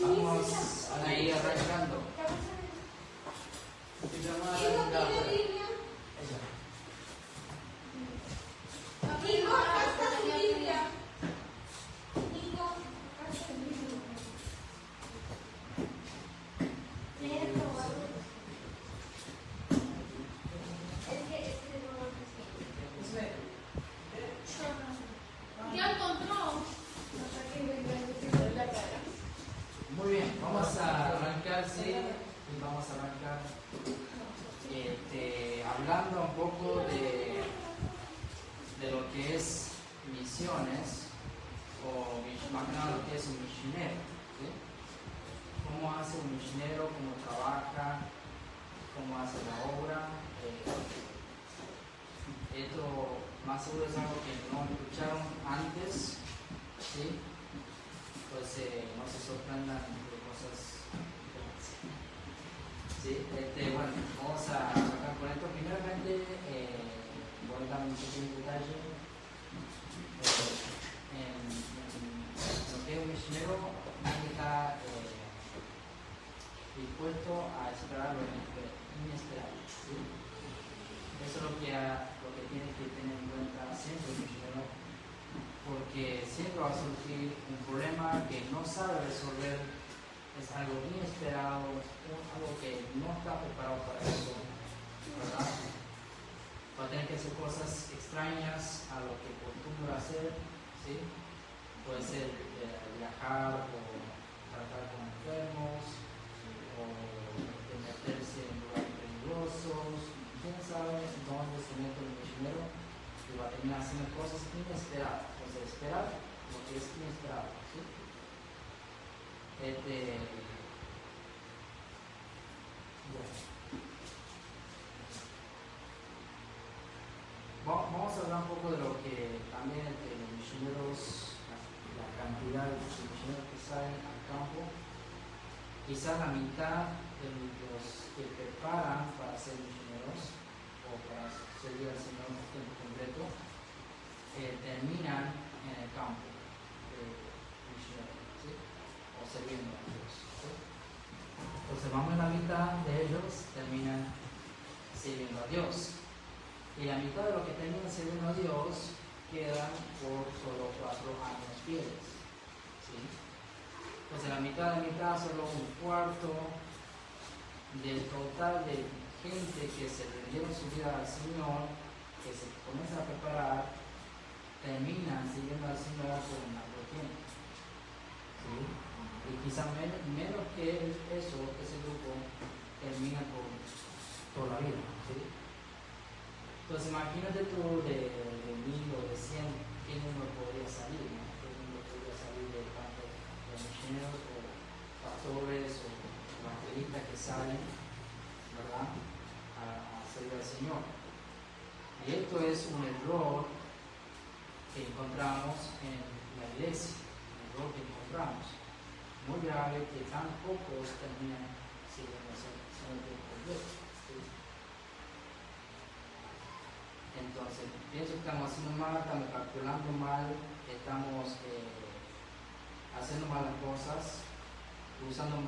Vamos a ir arrancando. Muy bien, vamos a arrancar, sí, y vamos a arrancar hablando un poco de lo que es misiones, o más que nada lo que es un misionero, ¿sí? Cómo hace un misionero, cómo trabaja, cómo hace la obra. Esto más seguro es algo que no escucharon antes, ¿sí? Pues no se sorprendan de cosas diferentes. ¿Sí? Bueno, vamos a arrancar con esto. Primeramente, voy a dar un pequeño detalle. En lo que es un misionero, nadie está dispuesto a esperar lo inesperado. ¿Sí? Eso es lo que tiene que tener en cuenta siempre el misionero, porque siempre va a surgir un problema que no sabe resolver, es algo inesperado, algo que no está preparado para eso, ¿verdad? Va a tener que hacer cosas extrañas a lo que acostumbra hacer, ¿sí? Puede ser viajar o tratar con enfermos, o meterse en lugares peligrosos. ¿Quién sabe dónde se mete el misionero? Y va a terminar haciendo cosas inesperadas. Entonces, esperar lo que es inesperado, ¿sí? Bueno. Vamos a hablar un poco de lo que también los misioneros, la cantidad de misioneros que salen al campo. Quizás la mitad de los que preparan para ser misioneros o para servir al Señor en tiempo completo terminan en el campo misionero, ¿sí? O sirviendo a Dios, ¿sí? Entonces vamos, la mitad de ellos terminan sirviendo a Dios, y la mitad de los que terminan sirviendo a Dios quedan por solo 4 años fieles, ¿sí? Entonces la mitad de solo un cuarto del total de gente que se rindieron su vida al Señor, que se comienza a preparar, terminan siguiendo al Señor por un largo tiempo, ¿sí? Y quizás menos que eso, ese grupo termina por toda la vida, ¿sí? Entonces imagínate tú de 1000 o de 100, ¿qué número podría salir? ¿No? ¿Qué número podría salir de tanto de misioneros o pastores o evangelistas que salen, ¿verdad?, a servir al Señor? Y esto es un error que encontramos en la iglesia, un error que encontramos muy grave, que tan pocos terminan sirviendo al Señor completo, ¿sí? Entonces, pienso que estamos haciendo mal, estamos calculando mal, estamos haciendo malas cosas, usando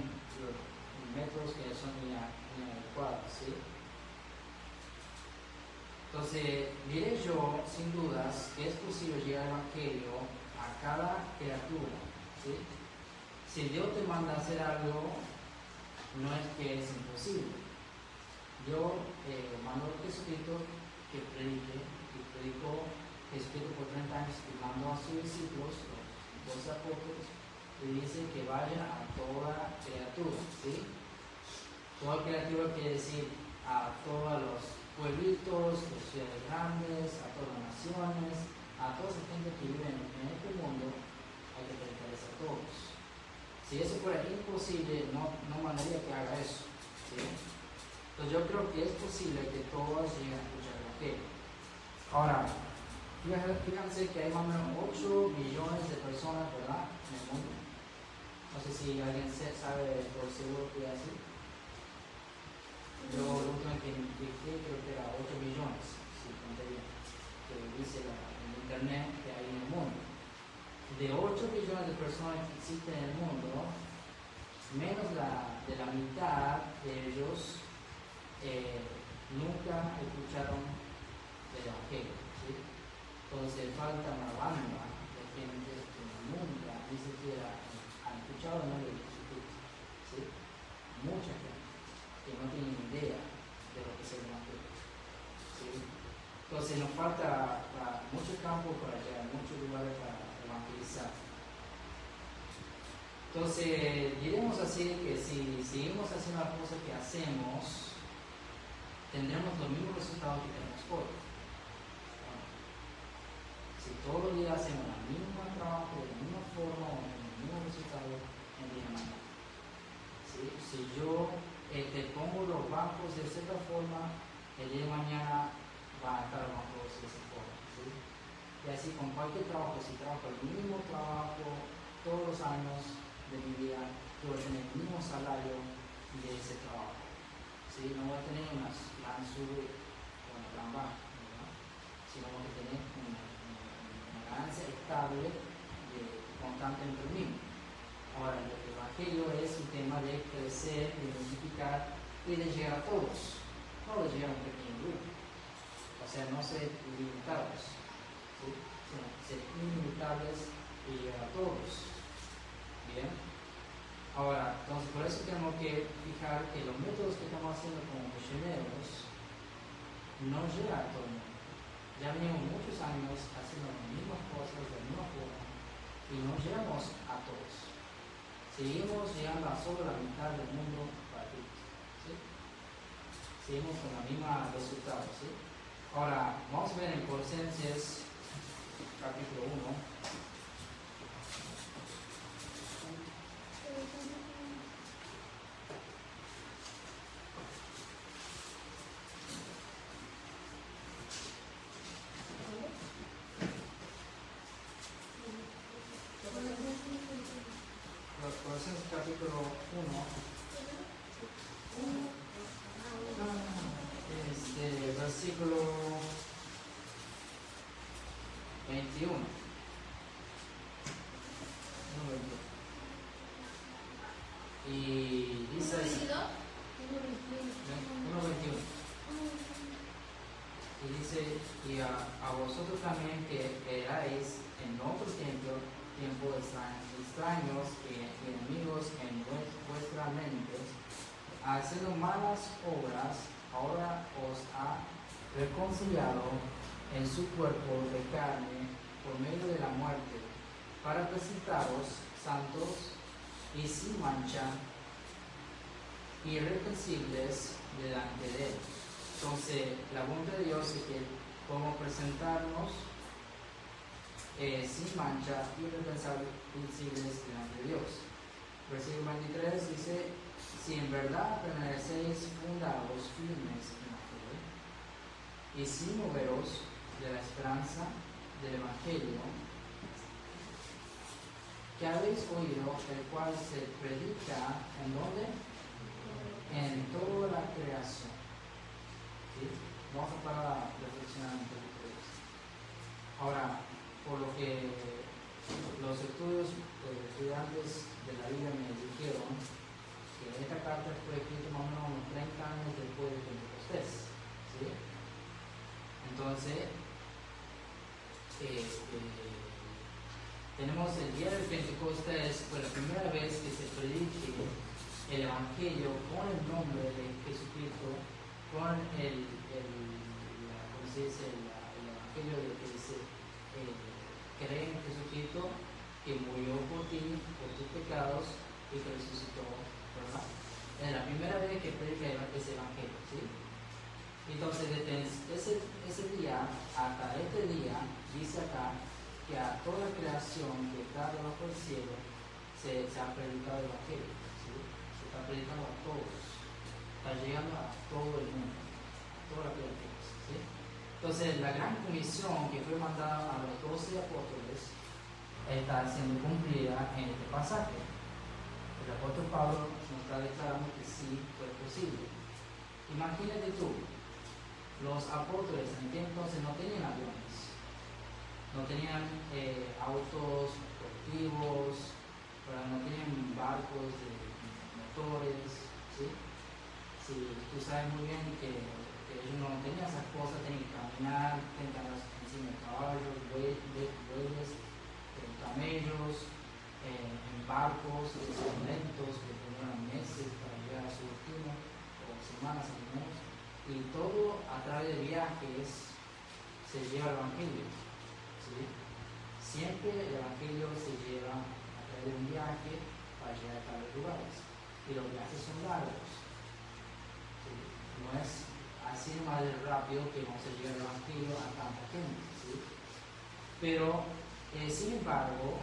métodos que son inadecuados, ¿sí? Entonces, diré yo, sin dudas, que es posible llevar el Evangelio a cada criatura, ¿sí? Si Dios te manda a hacer algo, no es que es imposible. Yo mando a Jesucristo que predique, y predicó Jesucristo por 30 años, y mandó a sus discípulos, los 12 apóstoles, y dice que vayan a toda criatura, ¿sí? Toda criatura quiere decir a todos los pueblitos, las ciudades grandes, a todas las naciones, a toda esa gente que vive en este mundo, hay que predicarles a todos. Si eso fuera imposible, no mandaría que haga eso, ¿sí? Entonces yo creo que es posible que todos lleguen a escuchar el Evangelio. Ahora, fíjense que hay más o menos 8 millones de personas, ¿verdad?, en el mundo. No sé si alguien sabe por seguro que es así. Yo lo último que dije creo que era 8 millones, si conté internet que hay en el mundo. De 8 billones de personas que existen en el mundo, menos de la mitad de ellos nunca escucharon el Evangelio. ¿Sí? Entonces falta una banda de gente que nunca ni siquiera ha escuchado el nombre de Jesucristo. ¿Sí? Mucha gente que no tiene ni idea de lo que es el Evangelio. ¿Sí? Entonces nos falta mucho campo por allá, muchos lugares para evangelizar. Entonces diremos así que si seguimos haciendo las cosas que hacemos, tendremos los mismos resultados que tenemos hoy. Bueno, si todos los días hacemos el mismo trabajo, de la misma forma, o el mismo resultado, en día de mañana. ¿Sí? Si yo te pongo los bancos de cierta forma, el día de mañana van a estar los bancos de esa forma. ¿Sí? Y así con cualquier trabajo, si trabajo el mismo trabajo todos los años de mi vida, yo voy a tener el mismo salario de ese trabajo. ¿Sí? No voy a tener una plan sube o una plan baja, ¿verdad? Sino voy a tener una ganancia estable constantemente mismo. Ahora, el Evangelio es un tema de crecer, de multiplicar y de llegar a todos, no de llegar a un pequeño grupo. O sea, no ser limitados, ¿sí? Sino ser ilimitables y llegar a todos. Bien. Ahora, entonces por eso tenemos que fijar que los métodos que estamos haciendo como misioneros no llegan a todo el mundo. Ya venimos muchos años haciendo las mismas cosas de la misma forma y no llegamos a todos. Seguimos llegando a solo la mitad del mundo para Cristo. ¿Sí? Seguimos con la misma resultado. ¿Sí? Ahora, vamos a ver en Colosenses capítulo 1. Colosenses capítulo 1, versículo 21. Y dice así, 1:21. Y dice, y a vosotros también que erais en otro tiempo extraños y enemigos en vuestra mente, haciendo malas obras, ahora os ha reconciliado en su cuerpo de carne por medio de la muerte, para presentaros santos y sin mancha, irreprensibles delante de él. Entonces, la voluntad de Dios es que podamos presentarnos sin mancha, irreprensibles delante de Dios. Versículo 23 dice, si en verdad permanecéis fundados firmes en la fe y sin moveros de la esperanza del Evangelio que habéis oído, el cual se predica ¿en dónde? En toda la creación. ¿Sí? Vamos a parar a reflexionar un poquito de esto. Ahora, por lo que los estudiantes de la Biblia me dijeron, que esta carta fue escrita más o menos unos 30 años después de Pentecostés. ¿Sí? Entonces, tenemos el día del Pentecostés, fue la primera vez que se predique el Evangelio con el nombre de Jesucristo, con el Evangelio de que dice cree en Jesucristo, que murió por ti, por tus pecados y que resucitó, ¿verdad? Es la primera vez que predica ese Evangelio, ¿sí? Entonces, desde ese día hasta este día, dice acá que a toda creación que está debajo del cielo se ha predicado el Evangelio, ¿sí? Se está predicando a todos, está llegando a todo el mundo, a toda la creación, ¿sí? Entonces, la gran comisión que fue mandada a los 12 apóstoles está siendo cumplida en este pasaje. El apóstol Pablo nos está declarando que sí fue posible. Imagínate tú, los apóstoles en aquel entonces no tenían aviones, no tenían autos deportivos, ¿verdad? No tenían barcos de motores, ¿sí? Sí, tú sabes muy bien que ellos no tenían esas cosas, tenían que caminar, tenían encima de caballos, bueyes, camellos, en barcos lentos que tenían meses para llegar a su destino, o semanas al menos, y todo a través de viajes se lleva el Evangelio, ¿sí? Siempre el Evangelio se lleva a través de un viaje para llegar a tales lugares, y los viajes son largos, ¿sí? No es así más rápido que vamos a llegar el Evangelio a tanta gente, ¿sí? Pero, sin embargo,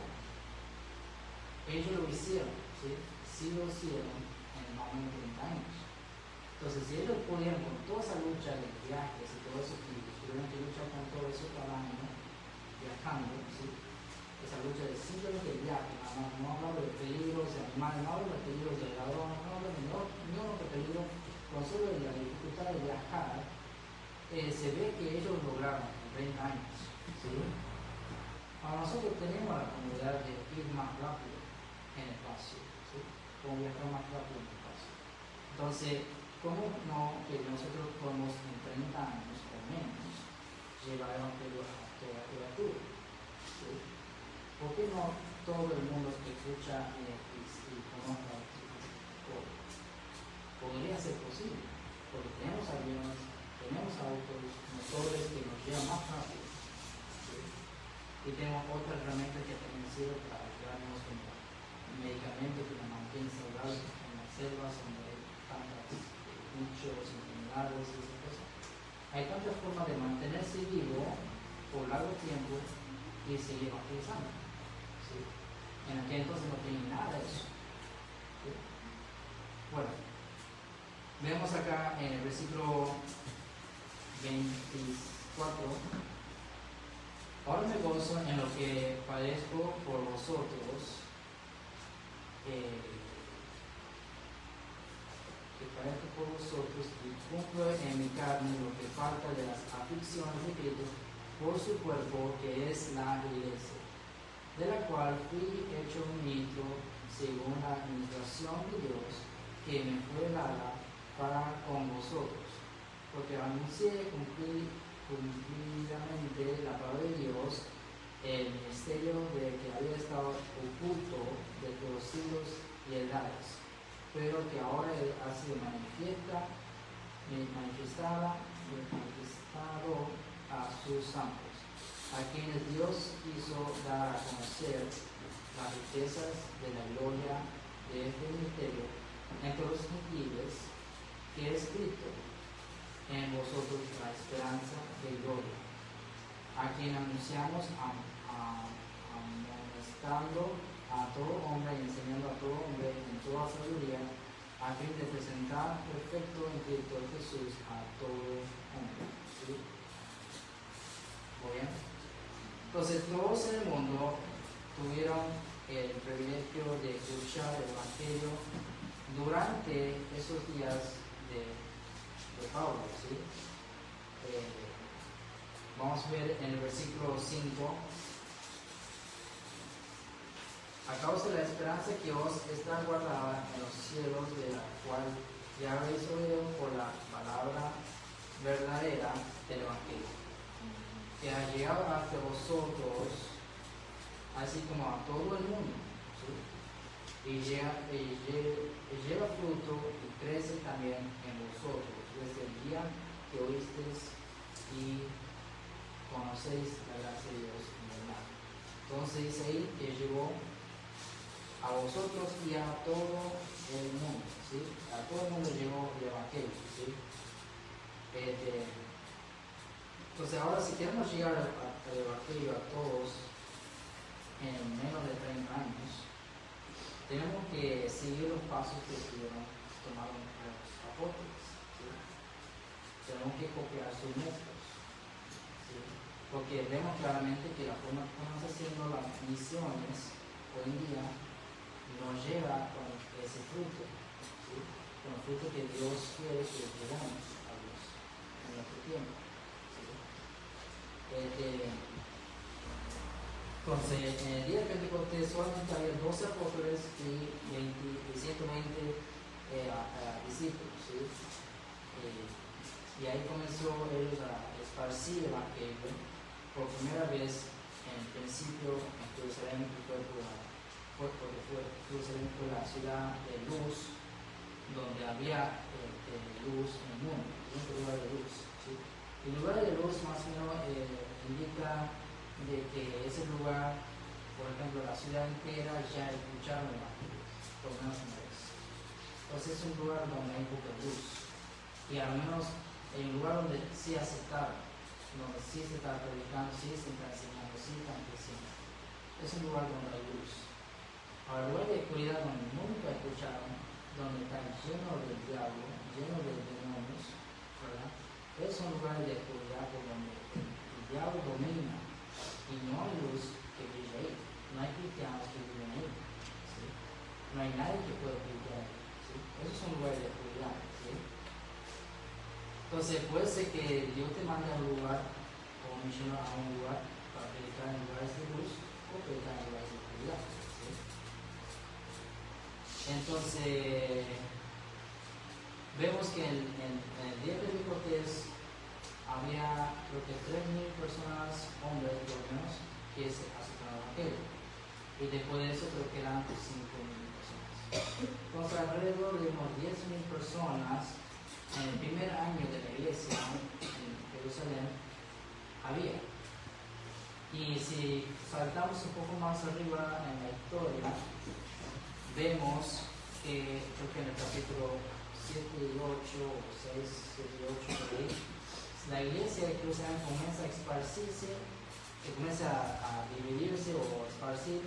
ellos lo hicieron, ¿sí? Sí lo hicieron en más o menos 30 años. Entonces, si ellos pudieron con toda esa lucha de viajes y todo eso, y tuvieron que luchar con todo eso cada año, viajando, ¿sí? Esa lucha de simplemente viaje, no hablo de peligros de animales, no hablo de peligros de ladrón, no hablo de ningún otro peligro, con solo de la dificultad de viajar, se ve que ellos lo lograron en 30 años, ¿sí? Ahora nosotros tenemos la comunidad de ir más rápido en el espacio, ¿sí? Como viajar más rápido en el espacio. Entonces, ¿cómo no que nosotros podemos en 30 años o menos llevar el Evangelio a toda criatura? ¿Sí? ¿Por qué no todo el mundo que escucha y conozca todo? Podría ser posible, porque tenemos aviones, tenemos autos, motores que nos llevan más rápido, ¿sí? Y tenemos otras herramientas que también sirven para ayudarnos con medicamentos que nos mantienen saludables en las selvas donde hay tantos bichos, enfermedades y esas cosas. Hay tantas formas de mantenerse vivo por largo tiempo y seguir evangelizando, ¿sí? En aquel entonces no tenía nada de eso, ¿sí? Bueno, vemos acá en el versículo 24. Ahora me gozo en lo que padezco por vosotros, y cumplo en mi carne lo que falta de las aflicciones de Cristo por su cuerpo, que es la iglesia, de la cual fui hecho ministro según la administración de Dios que me fue dada para con vosotros, porque anuncié cumplidamente la palabra de Dios, el misterio de que había estado oculto desde los siglos y edades, pero que ahora ha sido manifestado a sus santos, a quienes Dios quiso dar a conocer las riquezas de la gloria de este misterio entre los gentiles, que es Cristo en vosotros la esperanza de gloria, a quien anunciamos amonestando a todo hombre y enseñando a todo hombre en toda sabiduría, a fin de presentar perfecto en Cristo Jesús a todo hombre. ¿Sí? ¿Muy bien? Entonces todos en el mundo tuvieron el privilegio de escuchar el Evangelio durante esos días de Pablo, ¿sí? Vamos a ver en el versículo 5: a causa de la esperanza que os está guardada en los cielos, de la cual ya habéis oído por la palabra verdadera del Evangelio, que ha llegado hasta vosotros, así como a todo el mundo, ¿sí? Y lleva fruto y crece también en vosotros desde el día que oísteis y conocéis la gracia de Dios en verdad. Entonces dice ahí que llegó a vosotros y a todo el mundo, ¿sí? A todo el mundo llegó el Evangelio, ¿sí? Entonces ahora, si queremos llegar al Evangelio a todos en menos de 30 años, tenemos que seguir los pasos que tomaron los apóstoles, ¿sí? Tenemos que copiar sus métodos, ¿sí? Porque vemos claramente que la forma que estamos haciendo las misiones hoy en día nos lleva con ese fruto, ¿sí? Con el fruto que Dios quiere que llevemos a Dios en nuestro tiempo, ¿sí? Entonces, en el día de Pentecostés solamente había 12 apóstoles y 120 discípulos. ¿Sí? Y ahí comenzó ellos a esparcir el evangelio por primera vez en el principio en Jerusalén, porque Jerusalén fue la ciudad de luz, donde había luz en el mundo, un lugar de luz. ¿Sí? El lugar de luz más o menos indica de que ese lugar, por ejemplo, la ciudad entera ya escucharon el evangelio, por lo menos una vez. Entonces es un lugar donde hay poca luz, y al menos en un lugar donde sí aceptaron, donde sí se está predicando, sí se está enseñando, sí están creciendo. Es un lugar donde hay luz. Ahora, el lugar de oscuridad donde nunca escucharon, donde está lleno del diablo, lleno de demonios, ¿verdad? Es un lugar de oscuridad por donde el diablo domina y no hay luz que vive ahí. No hay cristianos que viven ahí. ¿Sí? No hay nadie que pueda predicar ahí. ¿Sí? Eso es un lugar de oscuridad. ¿Sí? Entonces puede ser que Dios te mande a un lugar o misionero a un lugar para predicar en lugares de luz o predicar en lugares de oscuridad. ¿Sí? Entonces vemos que en el día de Pentecostés había creo que 3,000 personas, hombres por lo menos, que se aceptaron el evangelio. Y después de eso creo que eran 5,000 personas. Entonces alrededor de unos 10,000 personas en el primer año de la iglesia en Jerusalén había. Y si saltamos un poco más arriba en la historia, vemos que creo que en el capítulo 7 y 8, o 6, 7 y 8, por ahí, la iglesia de Jerusalén comienza a esparcirse, que comienza a dividirse o esparcir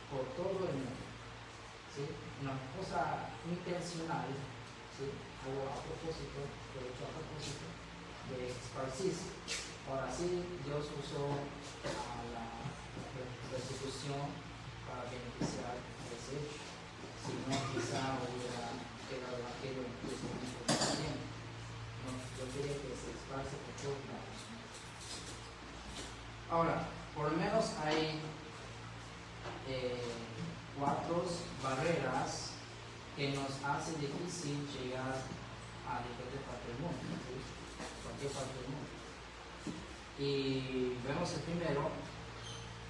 por todo el mundo. ¿Sí? Una cosa intencional, ¿sí? Algo a propósito, de hecho a propósito, de esparcirse. Ahora sí, Dios usó la persecución para beneficiar ese hecho. Si no, quizá hubiera quedado el evangelio incluso mucho tiempo. No, yo quería que se esparce por todos lados. Ahora, por lo menos hay 4 barreras que nos hacen difícil llegar a diferentes partes del mundo, ¿sí? Cualquier parte del mundo. Y vemos el primero,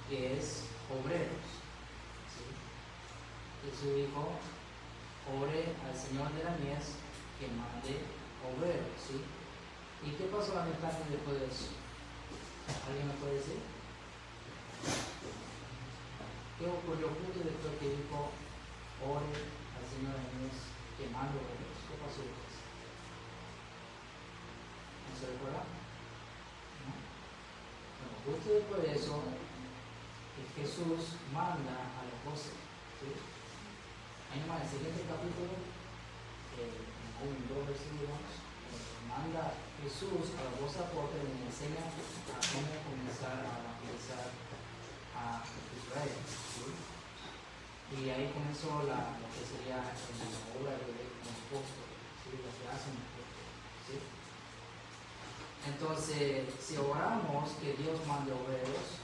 que es obreros. ¿Sí? Jesús dijo, ore al Señor de la mies que mande obreros. ¿Sí? ¿Y qué pasó lamentablemente después de eso? ¿Alguien me puede decir? ¿Qué ocurrió justo después que dijo, ore al Señor de la mies que mande obreros? ¿Qué pasó después? ¿No se recuerda? ¿No? Bueno, justo después de eso, Jesús manda a los 12. ¿Sí? Ahí nomás, en el siguiente capítulo, hay 2 versículos, manda Jesús a los 12 apóstoles y les enseña a cómo comenzar a evangelizar a Israel. ¿Sí? Y ahí comenzó lo que sería la obra de los apóstoles, ¿sí? Lo que hacen los apóstoles. ¿Sí? Entonces, si oramos que Dios mande obreros,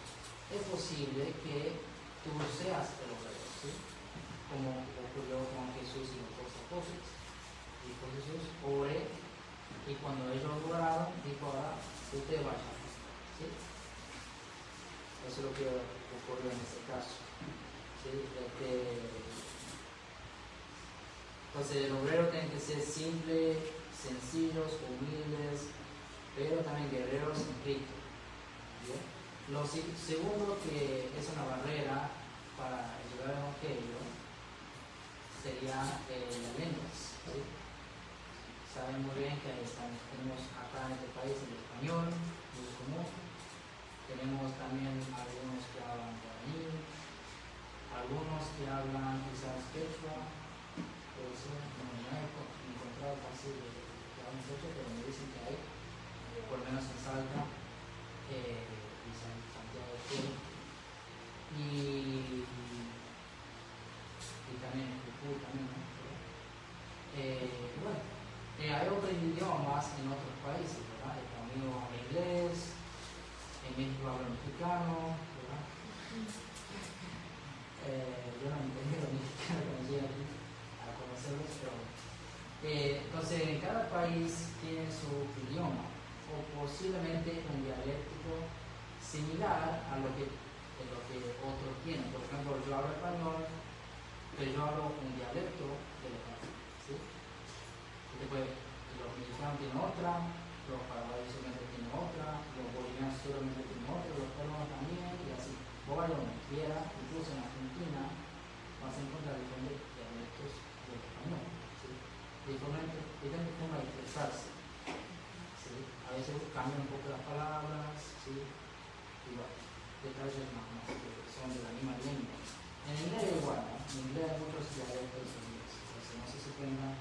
es posible que tú seas el obrero, ¿sí? Como ocurrió con Jesús y los 12 apóstoles. Dijo Jesús, ore, y cuando ellos oraron, dijo, ahora usted vaya. ¿Sí? Eso es lo que ocurrió en este caso. ¿Sí? Entonces el obrero tiene que ser simple, sencillos, humildes, pero también guerreros en Cristo. ¿Bien? Lo segundo que es una barrera para llegar al evangelio sería las lenguas. ¿Sí? Saben muy bien que tenemos acá en este país el español, muy común. Tenemos también algunos que hablan guaraní, algunos que hablan quizás quechua, puede ser, no he encontrado casi que hablan quechua, pero me dicen que hay, por lo menos en Salta, y Santiago de Chile, y también en Jujuy también, ¿no? Bueno, hay otros idiomas en otros países, ¿verdad? Estados Unidos habla inglés, en México habla mexicano, ¿verdad? Entonces, en cada país tiene su idioma o posiblemente un dialéctico similar a lo que otros tienen. Por ejemplo, yo hablo español, pero yo hablo un dialecto del español. ¿Sí? Y después, los mexicanos tienen otra, los paraguayos solamente tienen otra, los bolivianos solamente tienen otra, los peruanos también, y así. Vos vayas donde quiera, incluso en Argentina, vas a encontrar diferentes dialectos del español. ¿Sí? Diferentes formas de expresarse. ¿Sí? A veces cambian un poco las palabras, ¿sí? Y bueno, detalles más que son de la misma lengua. En inglés es igual, ¿no? En inglés hay muchos dialectos en inglés. Entonces no sé si cuentan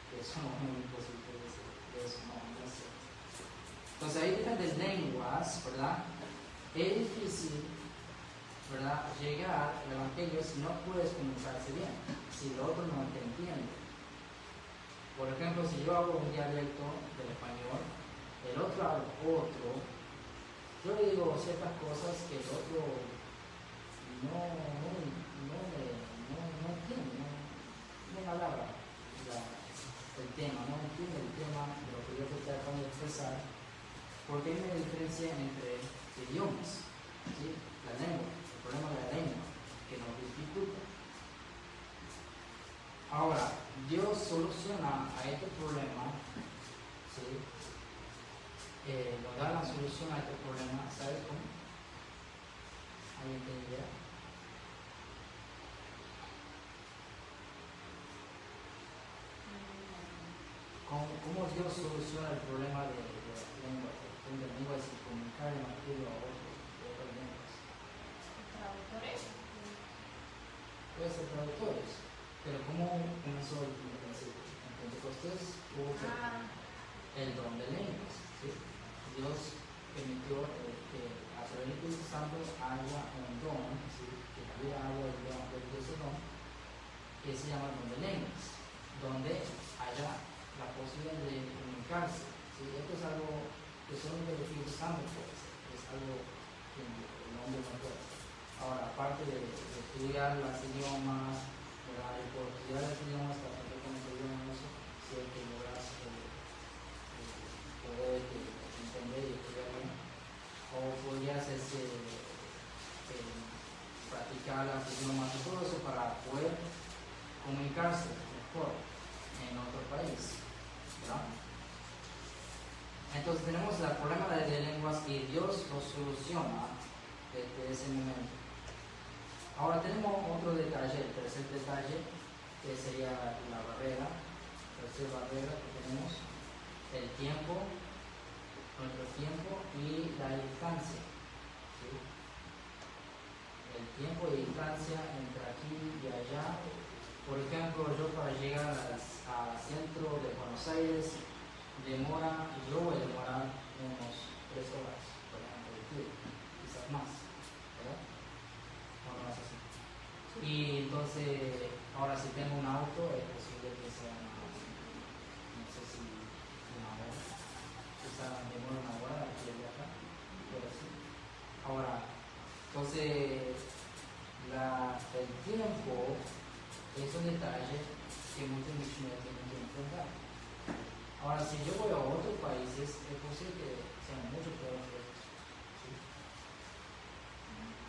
que eso no es muy imposible de eso, no sé. Entonces hay diferentes lenguas, ¿verdad? Es difícil, ¿verdad?, llegar al Evangelio si no puedes comunicarse bien, si el otro no te entiende. Por ejemplo, si yo hablo un dialecto del español, el otro habla otro, yo le digo ciertas cosas que el otro no entiende, no agarra el tema, no entiende el tema de lo que yo estoy tratando de expresar, porque hay una diferencia entre idiomas, ¿sí? La lengua, el problema de la lengua, que nos dificulta. Ahora, Dios soluciona a este problema, ¿sí? Nos da la solución a este problema, ¿sabes cómo? ¿Alguien tiene idea? ¿Cómo Dios soluciona el problema de la lengua? De la lengua es comunicar el evangelio a otras lenguas. ¿Traductores? Puede ser traductores, pero ¿cómo comenzó el principio? En Pentecostés hubo el don de lenguas, ¿sí? Dios permitió que a través del Espíritu Santo haya un don, ¿sí? Que hubiera algo de ese don, que se llama don de lenguas, donde haya la posibilidad de comunicarse. ¿Sí? Esto es algo que solamente el Espíritu Santo puede hacer, es algo que el hombre no puede hacer. Ahora, aparte de estudiar los idiomas, ¿verdad? Y por estudiar los idiomas, para perfectamente bien eso, si es que logras poder entender y estudiar bien, o podría hacerse practicar los idiomas y todo eso para poder comunicarse mejor en otro país, ¿verdad? Entonces tenemos el problema de lenguas y Dios lo soluciona desde ese momento. Ahora tenemos otro detalle, el tercer detalle, que sería la barrera, la tercera barrera que tenemos, el tiempo, nuestro tiempo y la distancia. ¿Sí? El tiempo y distancia entre aquí y allá. Por ejemplo, yo para llegar al centro de Buenos Aires yo voy a demorar unos 3 horas, por ejemplo, quizás más, ¿verdad? O no es así. Y entonces, ahora si tengo un auto, es posible que sea, no sé si una hora, quizás demora una hora aquí y acá, pero sí. Ahora, entonces, el tiempo es un detalle que muchos misioneros tienen que enfrentar. Ahora, si yo voy a otros países, es posible que sean mucho peores lejos. ¿Sí?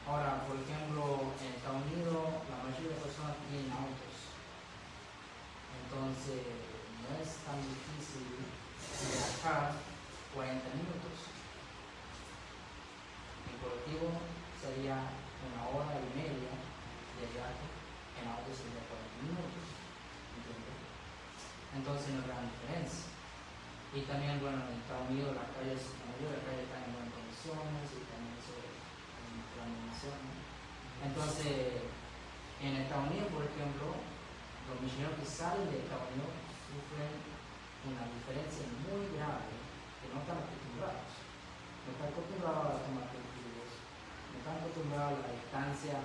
Ahora, por ejemplo, en Estados Unidos, la mayoría de personas tienen autos. Entonces, no es tan difícil viajar 40 minutos. En colectivo sería 1 hora y media de viaje, en auto sería 40 minutos. ¿Entiendes? Entonces, no hay gran diferencia. Y también, bueno, en Estados Unidos la mayoría de las calles están en buenas condiciones y también eso hay una gran dimensión, ¿no? Entonces, en Estados Unidos, por ejemplo, los misioneros que salen de Estados Unidos sufren una diferencia muy grave que no están acostumbrados. No están acostumbrados a tomar cultivos, no están acostumbrados a la distancia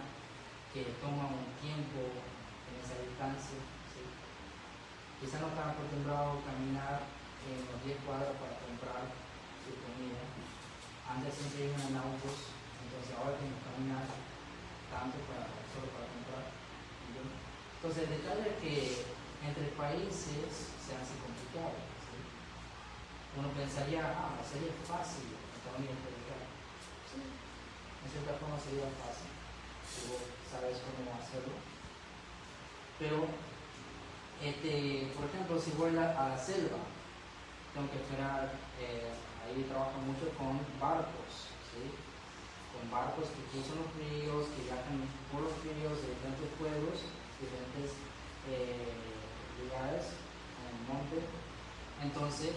que toma un tiempo en esa distancia, ¿sí? Quizás no están acostumbrados a caminar en los 10 cuadras para comprar su comida. Antes siempre iban en autos, entonces ahora tengo que caminar tanto solo para comprar. Entonces el detalle es que entre países se hace complicado. ¿Sí? Uno pensaría, sería fácil Estados Unidos predicar. Sí, en cierta forma sería fácil, si vos sabes cómo hacerlo. Pero, por ejemplo, si voy a la selva, tengo que esperar, ahí trabajo mucho con barcos, ¿sí? Con barcos que cruzan los ríos, que viajan por los ríos de diferentes pueblos, diferentes lugares en el monte. Entonces,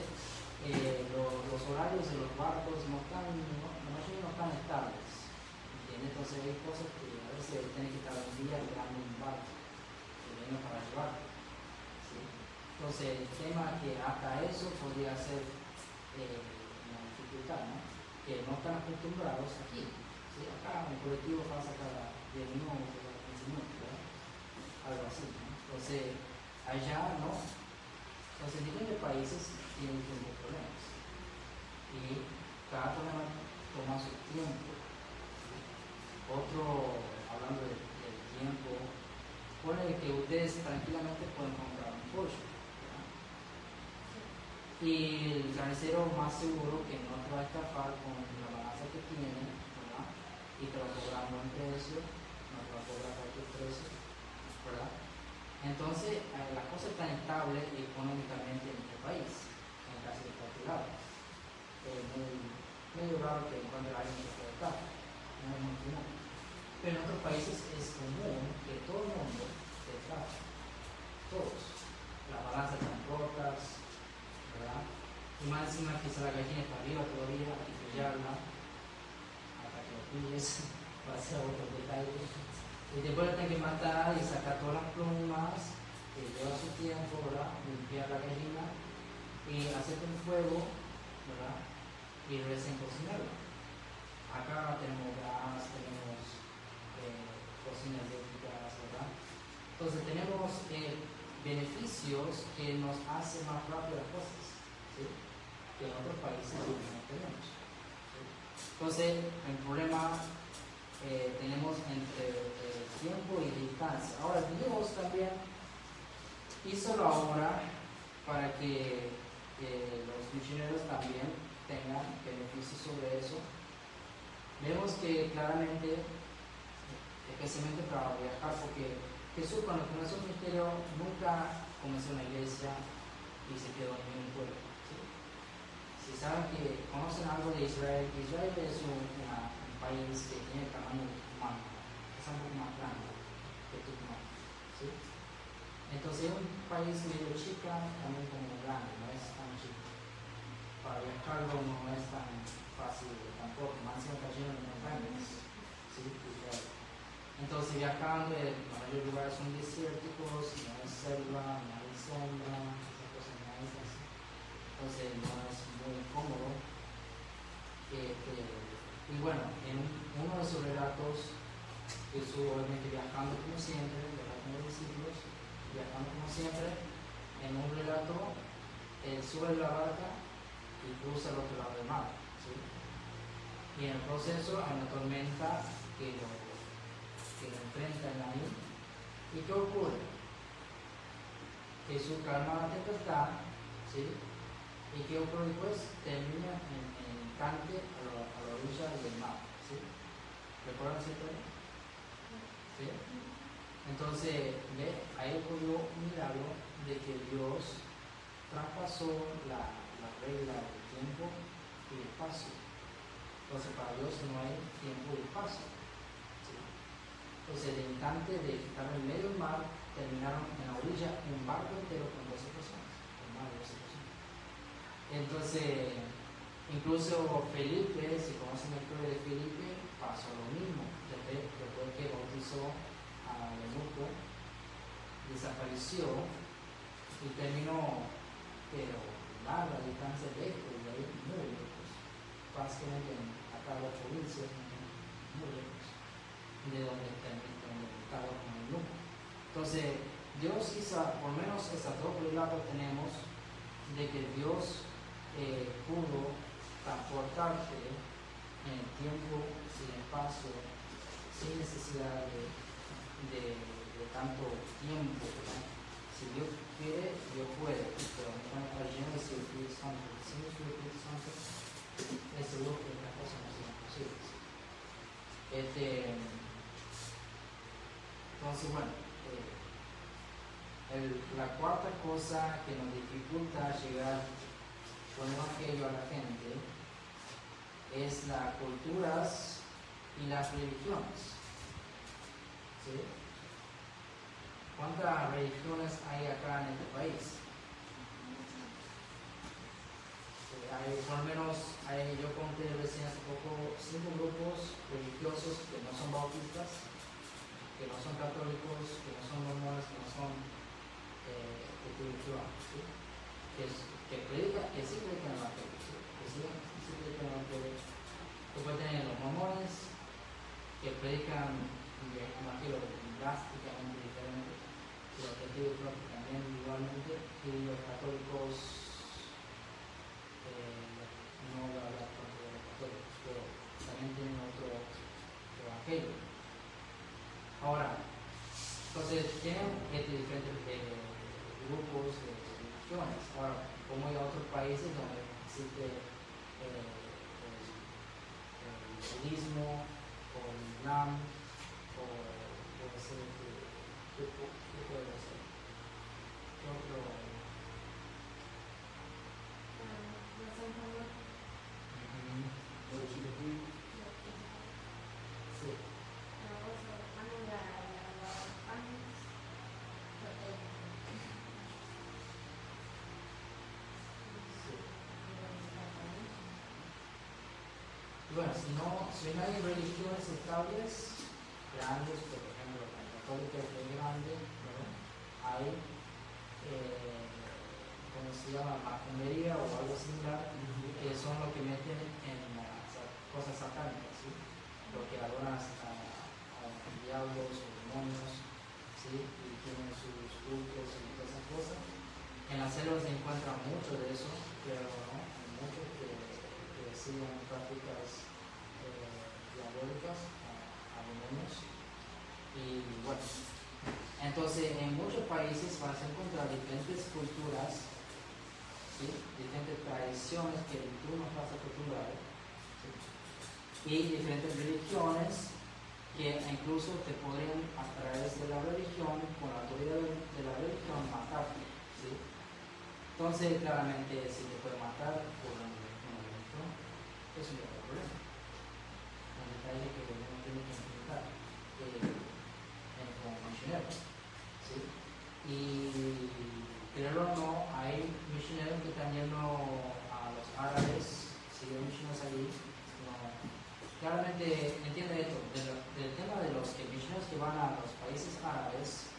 los horarios de los barcos la mayoría no están estables, ¿entiendes? Entonces hay cosas que a veces tienen que estar un día esperando un barco que venga para llevar, ¿sí? Entonces el tema que hasta eso podría ser una dificultad, ¿no? Que no están acostumbrados aquí, ¿sí? Acá en colectivo pasa cada 10 minutos, cada 15 minutos, ¿verdad? Algo así, ¿no? Entonces allá no. Entonces diferentes países tienen diferentes problemas y cada problema toma su tiempo. Otro, hablando del tiempo, pone que ustedes tranquilamente pueden comprar un pollo, ¿verdad? Y el carnicero más seguro que no te va a estafar con la balanza que tiene, ¿verdad? Y te va a cobrar un buen precio, no te va a cobrar cualquier precio, ¿verdad? Entonces, las cosas están estables económicamente en nuestro país, en casi de cualquier lado. Es medio raro que encuentre a alguien que pueda estar, no es muy común. Pero en otros países es común que todo el mundo se estafa, todos. Las balanzas están rotas, ¿verdad? Y más encima que la gallina está arriba todavía, hay que pillarla hasta que lo pilles, para hacer otros detalles. Y después la tienen que matar y sacar todas las plumas, que lleva su tiempo, ¿verdad? Limpiar la gallina y hacer un fuego, ¿verdad? Y recién cocinarla. Acá tenemos gas, tenemos cocinas eléctricas, ¿verdad? Entonces tenemos beneficios que nos hacen más rápido las cosas, ¿sí? Que en otros países no tenemos, ¿sí? Entonces el problema tenemos entre tiempo y distancia. Ahora Dios también hizo la obra para que los misioneros también tengan beneficios sobre eso. Vemos que claramente, especialmente para viajar, porque Jesús cuando comenzó el ministerio nunca comenzó una iglesia y se quedó en un pueblo, ¿sí? Si saben que conocen algo de Israel, Israel es un país que tiene el tamaño de Tucumán, es un poco más grande que Tucumán, ¿sí? Entonces es un país medio chica, también como grande, no es tan chico. Para viajarlo no es tan fácil tampoco, más está lleno de montañas, ¿sí? Entonces viajando, la mayoría de lugares son desérticos, no hay selva, no hay sombra, esas cosas no hay así. Entonces no es muy cómodo. Y bueno, en uno de esos relatos, Jesús obviamente viajando como siempre, con los discípulos, viajando como siempre, en un relato, él sube la barca y cruza al otro lado del mar, ¿sí? Y en el proceso hay una tormenta que lo enfrentan ahí. ¿Y qué ocurre? Jesús calma la tempestad, ¿sí? ¿Y qué ocurre después? Termina en Cante a la orilla del mar, ¿sí? ¿Recuerdan esa historia? ¿Sí? Entonces, ¿ve? Ahí ocurrió un milagro de que Dios traspasó la regla del tiempo y el espacio. Entonces, para Dios no hay tiempo y espacio, ¿sí? Entonces, el instante de estar en medio del mar, terminaron en la orilla un barco entero con 12 personas, con más de 12 personas. Entonces, incluso Felipe, si conocen la historia de Felipe, pasó lo mismo. Después que bautizó a eunuco, desapareció y terminó, pero larga distancia lejos, de ahí muy lejos, básicamente acá en la provincia, muy lejos de donde estaba con el eunuco. Entonces, Dios hizo, por lo menos esas dos relatos tenemos de que Dios pudo transportarte en el tiempo y el espacio sin necesidad de tanto tiempo, ¿verdad? Si Dios quiere, Dios puede, pero no está lleno de su Espíritu Santo. Sin su Espíritu Santo, es seguro que las cosas no son posibles. Entonces, bueno, la cuarta cosa que nos dificulta llegar con el Evangelio a la gente es las culturas y las religiones. ¿Sí? ¿Cuántas religiones hay acá en este país? Por lo menos yo conté recién hace poco 5 grupos religiosos que no son bautistas, que no son católicos, que no son mormones, que no son espirituales, ¿sí? que sí predican el Evangelio, ¿sí? Que sí predican el Evangelio. Después tener los mormones que predican el Evangelio drásticamente diferente, pero que digo que también igualmente, y los católicos no voy a hablar contra los católicos, pero también tienen otro evangelio. Ahora, entonces tienen diferentes grupos de religiones. Ahora, como hay otros países donde existe el budismo, o el islam, o puede ser ¿qué puede ser? ¿Qué otro? Sí. Bueno, si no hay religiones estables, grandes, por ejemplo, la católica es muy grande, ¿no? Hay, ¿cómo se llama? Macumería o algo similar, que son los que meten en las cosas satánicas, ¿sí? Lo que adoran a diablos o demonios, ¿sí? Y tienen sus cultos y todas esas cosas. En las células se encuentra mucho de eso, pero no, hay muchos que siguen prácticas diabólicas a demonios. Y bueno, entonces en muchos países vas a encontrar diferentes culturas, ¿sí? Diferentes tradiciones que tú no estás acostumbrado, ¿sí? Y diferentes religiones que incluso te podrían, a través de la religión, con la autoridad de la religión, matarte, ¿sí? Entonces, claramente, si te puede matar por una religión, es un grave problema. Un detalle que uno tiene que enfrentar como misionero, ¿sí? Y creerlo o no, hay misioneros que están yendo a los árabes, siguen misioneros allí. No. Claramente, entiende esto, del tema de los misioneros que van a los países árabes,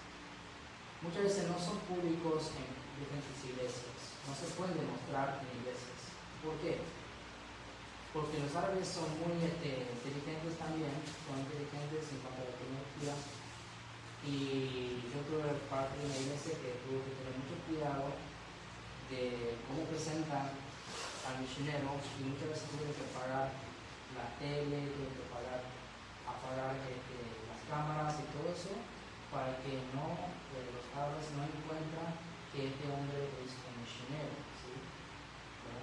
muchas veces no son públicos en diferentes iglesias, no se pueden demostrar en iglesias. ¿Por qué? Porque los árabes son muy inteligentes también, son inteligentes en cuanto a la tecnología. Y yo tuve parte de una iglesia que tuvo que tener mucho cuidado de cómo presentan al misionero, y muchas veces tuve que apagar la tele, tuve que apagar las cámaras y todo eso, para que los árabes no encuentran que este hombre es un misionero, ¿sí? ¿No?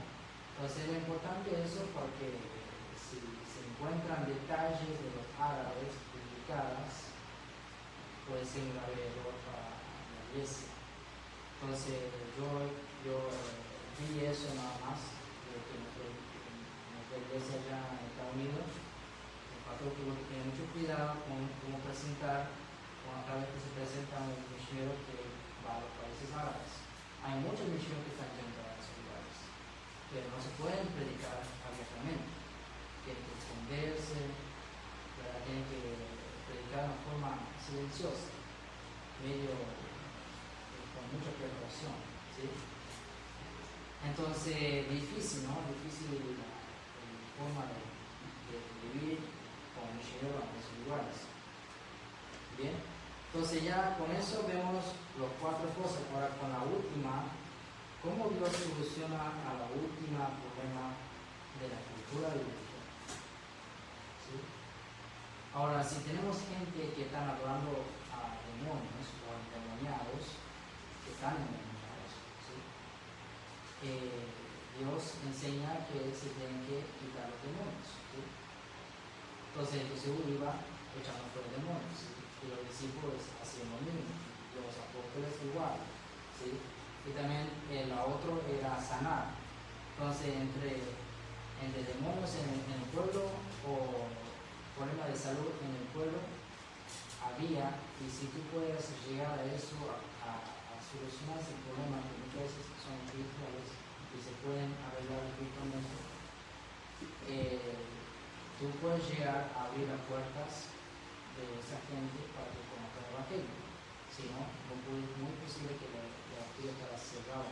Entonces es importante eso, porque si se encuentran detalles de los árabes publicadas, puede ser un grave error para la iglesia. Entonces yo vi eso nada más, de que nuestra iglesia allá en Estados Unidos, el pastor tuvo que tener mucho cuidado con cómo presentar, con cada vez que se presenta un misionero que va a los países árabes. Hay muchos misioneros que están yendo a esos lugares, pero no se pueden predicar abiertamente. Tienen que esconderse, tienen que predicar de una forma silenciosa, con mucha precaución, ¿sí? Entonces, difícil, ¿no? Difícil la forma de vivir como misionero en esos lugares. Bien, entonces ya con eso vemos las 4 cosas. Ahora con la última, ¿cómo Dios soluciona a la última problema de la cultura y la religión? ¿Sí? Ahora, si tenemos gente que están adorando a demonios o a endemoniados, que están en el universo, ¿sí? Dios enseña que se tienen que quitar los demonios, ¿sí? Entonces Jesús iba echando fuera demonios, ¿sí? Y los discípulos hacían lo mismo, los apóstoles igual, ¿sí? Y también la otra era sanar. Entonces entre demonios en el pueblo o problemas de salud en el pueblo había, y si tú puedes llegar a eso, a solucionar ese problema que muchas veces son espirituales y se pueden arreglar espiritualmente, tú puedes llegar a abrir las puertas de esa gente para que conozcan el Evangelio. Si no, es muy posible que la puerta estará cerrada,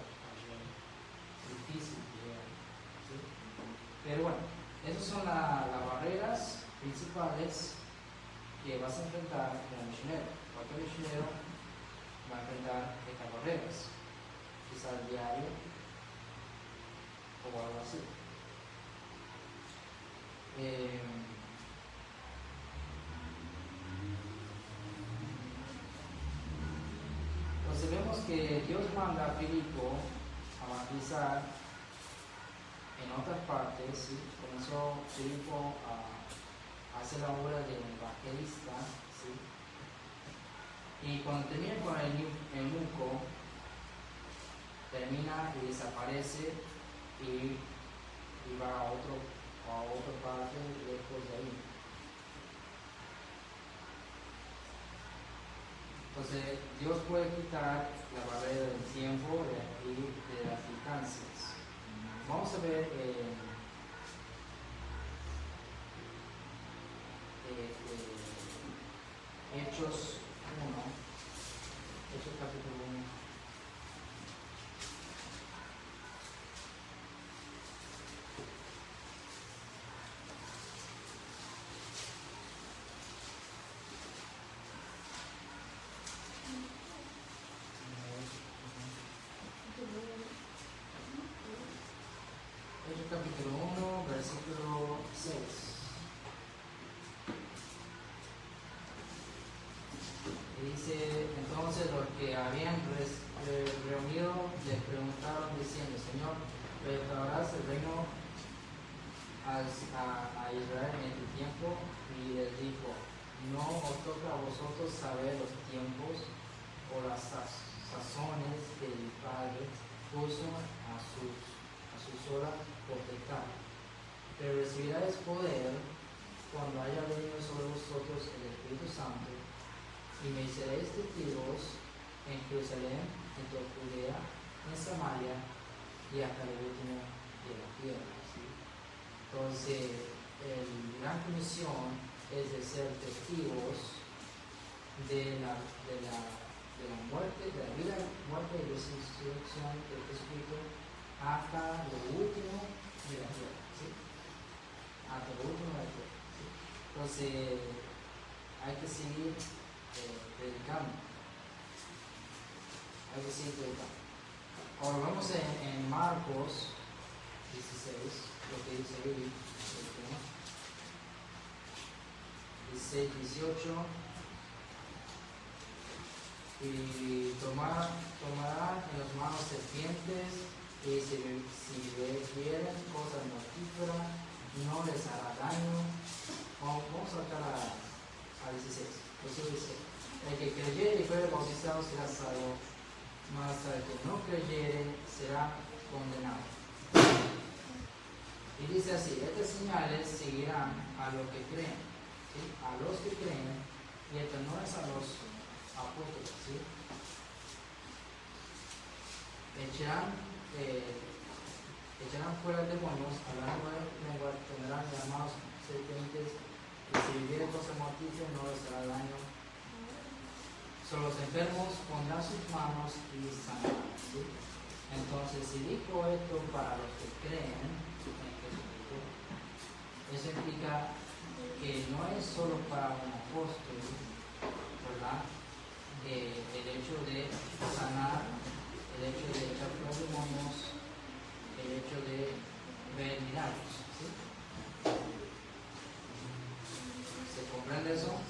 difícil llegar, ¿sí? Pero bueno, esas son las barreras principales que vas a enfrentar como misionero. Cualquier misionero va a enfrentar estas barreras, quizás diario o algo así. Entonces vemos que Dios manda a Filipo a bautizar en otras partes, ¿sí? Comenzó Filipo a hacer la obra de evangelista, ¿sí? Y cuando termina con el eunuco, termina y desaparece y va a otra parte lejos de ahí. Entonces Dios puede quitar la barrera del tiempo y de las distancias. Vamos a ver Hechos 1, Hechos capítulo 1. Hechos capítulo 1, versículo 6. Y dice, entonces los que habían reunido les preguntaron diciendo, Señor, ¿restaurarás el reino a Israel en este tiempo? Y les dijo, no os toca a vosotros saber los tiempos o las sazones que el Padre puso a su sola potestad, pero recibiréis poder cuando haya venido sobre vosotros el Espíritu Santo, y me seréis testigos en Jerusalén, en toda Judea, en Samaria y hasta el último de la tierra, ¿sí? Entonces, la gran comisión es de ser testigos de la muerte, de la vida, muerte y resurrección de Jesucristo hasta lo último de la tierra, ¿sí? Hasta lo último de la tierra, ¿sí? Entonces, hay que seguir predicando. Hay que seguir predicando. Ahora vamos en Marcos 16, lo que dice ahí, 16, 18. Y tomarán en las manos serpientes, y si bebieren cosas mortíferas, no les hará daño. Vamos a saltar a 16. Jesús dice, el que creyere y fuere bautizado será salvo, mas el que no creyere será condenado. Y dice así, estas señales seguirán a los que creen, ¿sí? A los que creen, y esto no es a los apóstoles, ¿sí? Echarán fuera demonios, hablarán nuevas lenguas, tendrán llamados serpientes, y si vivieren cosas mortíferas no les hará daño. Son los enfermos pondrán sus manos y sanarán, ¿sí? Entonces, si dijo esto para los que creen en Jesucristo, eso implica que no es solo para un apóstol, ¿verdad? El hecho de sanar, el hecho de echar fuera demonios, el hecho de ver milagros, ¿sí? ¿Se comprende eso?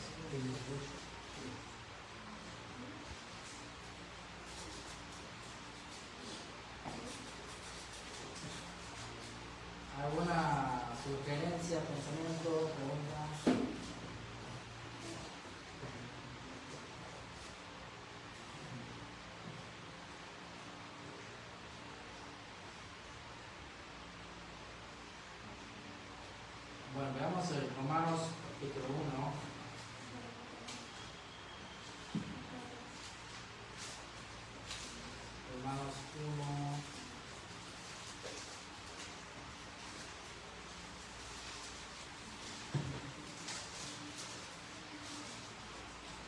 pensamiento, pregunta. Bueno, veamos el Romanos capítulo 1. Romanos 1.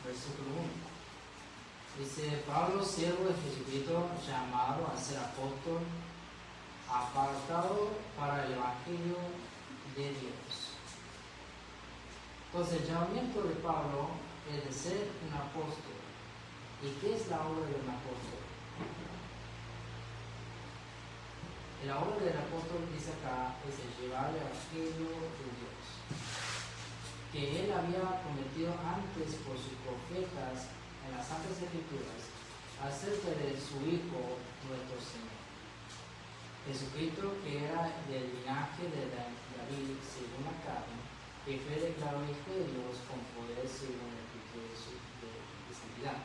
Versículo 1. Dice: Pablo, siervo de Jesucristo, llamado a ser apóstol, apartado para el Evangelio de Dios. Entonces, el llamamiento de Pablo es de ser un apóstol. ¿Y qué es la obra de un apóstol? La obra del apóstol, dice acá, es el llevar el Evangelio de Dios, que él había prometido antes por sus profetas en las Santas Escrituras acerca de su Hijo, nuestro Señor Jesucristo, que era del linaje de David según la carne, que fue declarado Hijo de Dios con poder según el Espíritu de santidad,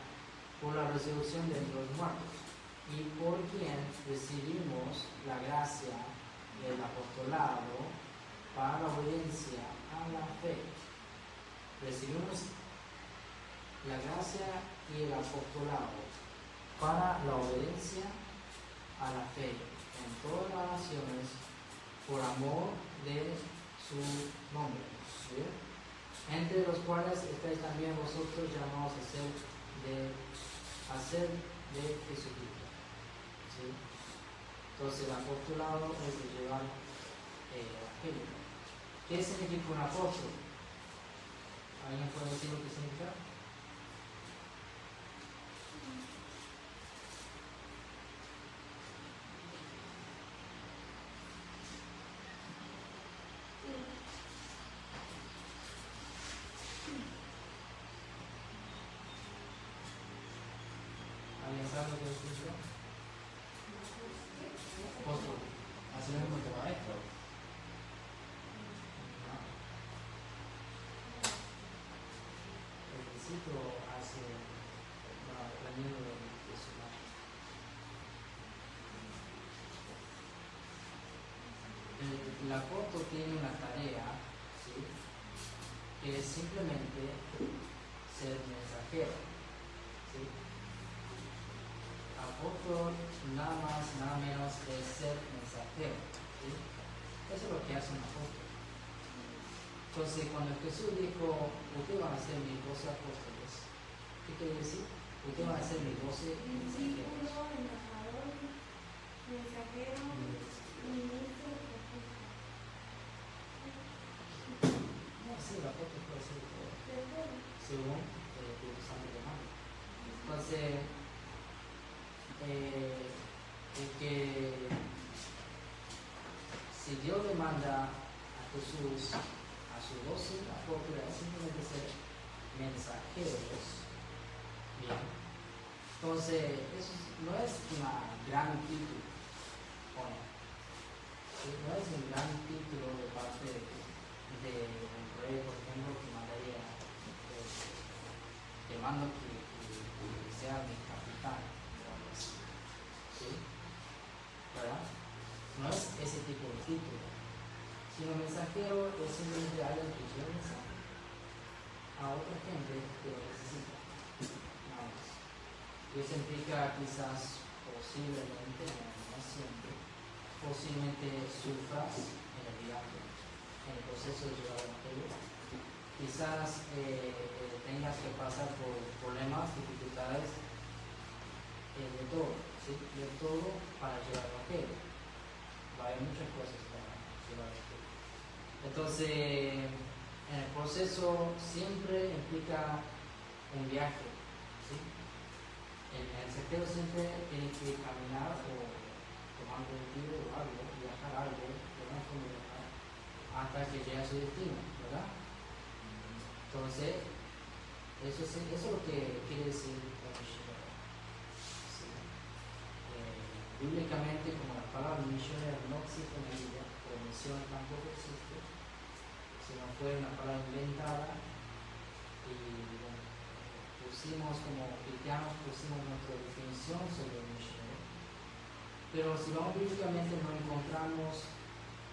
por la resurrección de entre los muertos, y por quien recibimos la gracia del apostolado para la obediencia a la fe. Recibimos la gracia y el apostolado para la obediencia a la fe en todas las naciones por amor de su nombre, ¿sí? Entre los cuales estáis también vosotros llamados a ser de Jesucristo, ¿sí? Entonces el apostolado es de llevar el evangelio. ¿Qué significa un apóstol? ¿Alguien puede decir lo que significa? ¿Alguien sabe lo que significa? Apóstol. Así mismo que maestro. El discípulo hace el amigo de su maestro. El apóstol tiene una tarea, ¿sí?, que es simplemente ser mensajero, ¿sí? Apóstol nada más, nada menos es ser mensajero, ¿sí? Eso es lo que hace un apóstol. Entonces, cuando Jesús dijo, ustedes van a ser mis 12 apóstoles, ¿qué quiere decir? Ustedes van a ser mis 12 mensajeros. Sí, el apóstol puede ser todo, según el Espíritu Santo de mano. Entonces, es que si Dios le manda a Jesús a sus 12 apóstoles, simplemente ser mensajeros, bien. Entonces, eso no es una gran título, ¿o no? No es un gran título de parte de un rey, por ejemplo, que mandaría, que mando que sea mi capitán, ¿sí? ¿Verdad? No es ese tipo de título, sino mensajero es simplemente alguien que lleva un mensaje a otra gente que lo necesita, nada más. Y eso implica quizás, posiblemente, no siempre, posiblemente sufras en el viaje, en el proceso de llevar el evangelio. Quizás tengas que pasar por problemas, dificultades, de todo, ¿sí? De todo para llevar el evangelio. Va a haber muchas cosas para llevar el evangelio. Entonces, en el proceso siempre implica un viaje, ¿sí? El mensajero siempre tiene que caminar o tomando un tiro o algo, viajar algo, de una forma hasta que llegue a su destino, ¿verdad? Entonces, eso es lo que quiere decir misionero. ¿Sí? Bíblicamente, como la palabra misionero no existe en la Biblia, o misión tampoco existe, ¿sí? sino fue una palabra inventada y bueno, pusimos como cristianos, pusimos nuestra definición sobre el misionero. Pero si vamos bíblicamente no encontramos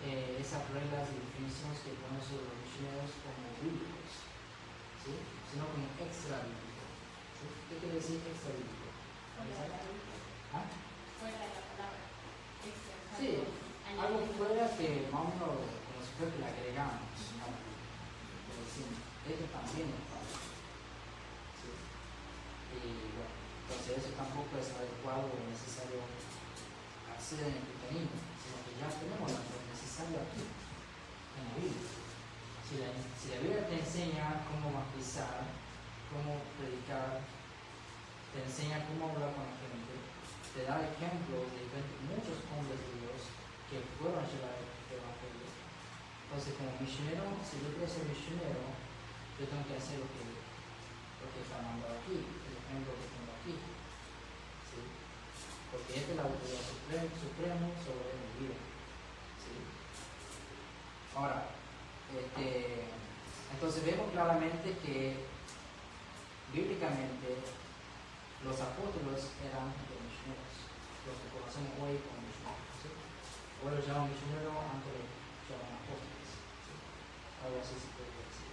esas reglas y definiciones que ponemos sobre los misioneros como bíblicos, ¿sí? Sino como extra bíblico. ¿Sí? ¿Qué quiere decir extra bíblico? ¿Ah? Fuera de la palabra. Extra. Sí, algo fuera que más o menos como si fuera que le agregamos, ¿no? Pero decimos, esto también es parte. ¿Sí? Y bueno, entonces eso tampoco es adecuado o necesario hacer en el cristianismo, sino que ya tenemos lo necesario aquí, en la Biblia. Si la Biblia te enseña cómo bautizar, cómo predicar, te enseña cómo hablar con la gente, te da ejemplos de muchos hombres de Dios que fueron llevar el evangelio. Entonces, como misionero, si yo quiero ser misionero, yo tengo que hacer lo que está mandado aquí, el ejemplo que tengo aquí. ¿Sí? Porque esta es la autoridad suprema sobre mi vida. ¿Sí? Ahora, entonces vemos claramente que bíblicamente los apóstoles eran los misioneros, los que conocemos hoy como misioneros. ¿Sí? Hoy los llaman misioneros, antes los llaman apóstoles. ¿Sí? Algo así se puede decir.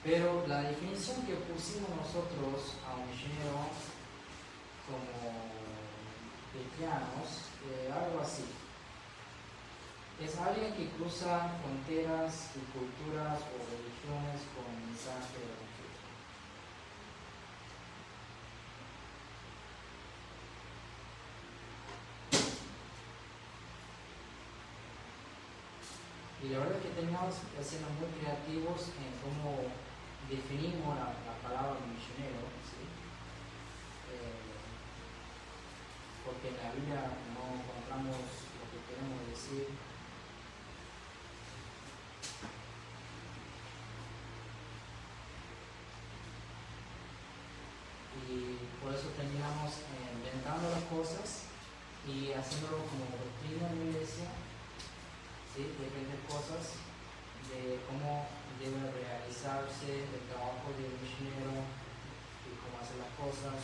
Pero la definición que pusimos nosotros a un misionero como cristianos, algo así. Es alguien que cruza fronteras y culturas o religiones con el mensaje del Evangelio. Y la verdad es que terminamos siendo muy creativos en cómo definimos la palabra misionero, ¿sí? Porque en la Biblia no encontramos lo que queremos decir. Y por eso terminamos inventando las cosas y haciéndolo como doctrina en la iglesia, ¿sí? Diferentes cosas de cómo debe realizarse el trabajo del misionero y cómo hacer las cosas.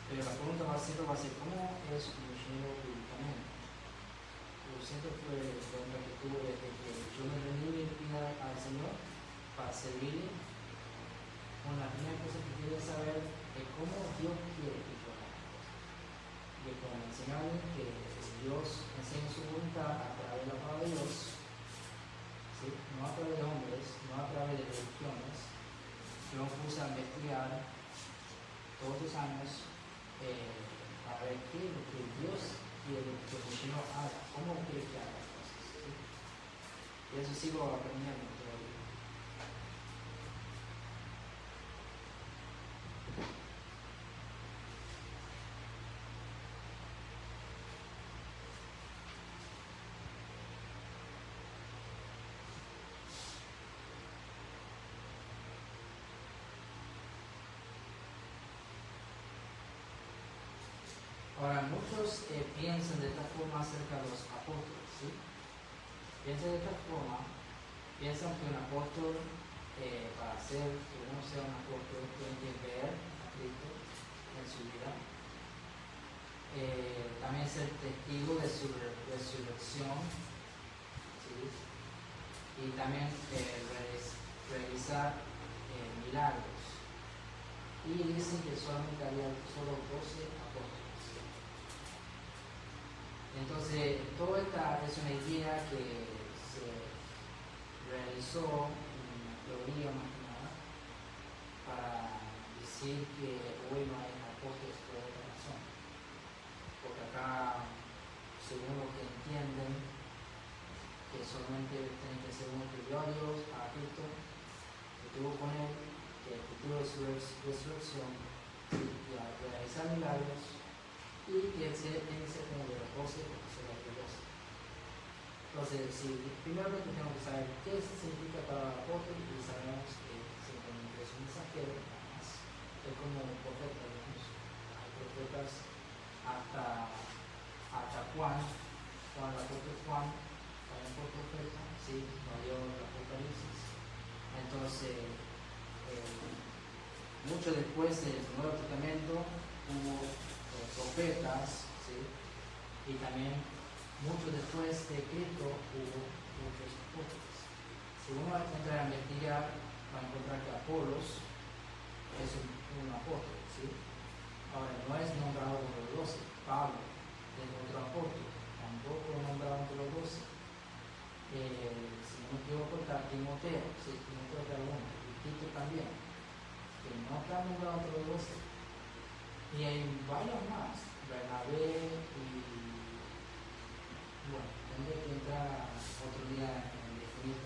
Pero la pregunta siempre va a ser, ¿cómo es un misionero bíblicamente? Yo siempre fue la pregunta que tuve desde que yo me rendí mi vida al Señor para servirle. La primera cosa que quería saber es cómo Dios quiere que yo haga las cosas. Y como enseñarle que Dios enseña su voluntad a través de la palabra de Dios, ¿sí? No a través de hombres, no a través de religiones. Yo me puse a investigar todos los años a ver qué es lo que Dios quiere que el misionero haga, cómo quiere que haga las cosas. ¿Sí? Y eso sigo aprendiendo todavía. Ahora, muchos piensan de esta forma acerca de los apóstoles, ¿sí? Piensan de esta forma, piensan que un apóstol, para que uno sea un apóstol, tiene que ver a Cristo en su vida, también ser testigo de su resurrección, ¿sí? Y también realizar milagros. Y dicen que solamente había solo 12 apóstoles. Entonces, toda esta es una idea que se realizó en la teoría más que nada para decir que hoy no hay apóstoles por otra razón. Porque acá, según lo que entienden, que solamente tienen que ser unos diarios a Cristo, que tuvo con él, que el futuro de su resurrección y a realizar milagros. Y que tiene que ser como de los 12, porque son los 12. Entonces, primero tenemos que saber qué significa para el apóstol y sabemos que simplemente es un mensajero, nada más. apóstol Juan también por profeta, sí, no dio el Apocalipsis. Entonces, mucho después del Nuevo Testamento hubo profetas, ¿sí? Y también mucho después de Cristo hubo muchos apóstoles. Si uno entra a investigar, va a encontrar que Apolos es un apóstol, ¿sí? Ahora, no es nombrado entre los 12. Pablo es otro apóstol, tampoco es nombrado entre los 12. Si no me equivoco, está Timoteo, sí, Timoteo era uno, y Tito también, que no está nombrado entre los 12. Y hay varios más, Bernabé y bueno, tendré que entrar otro día en definir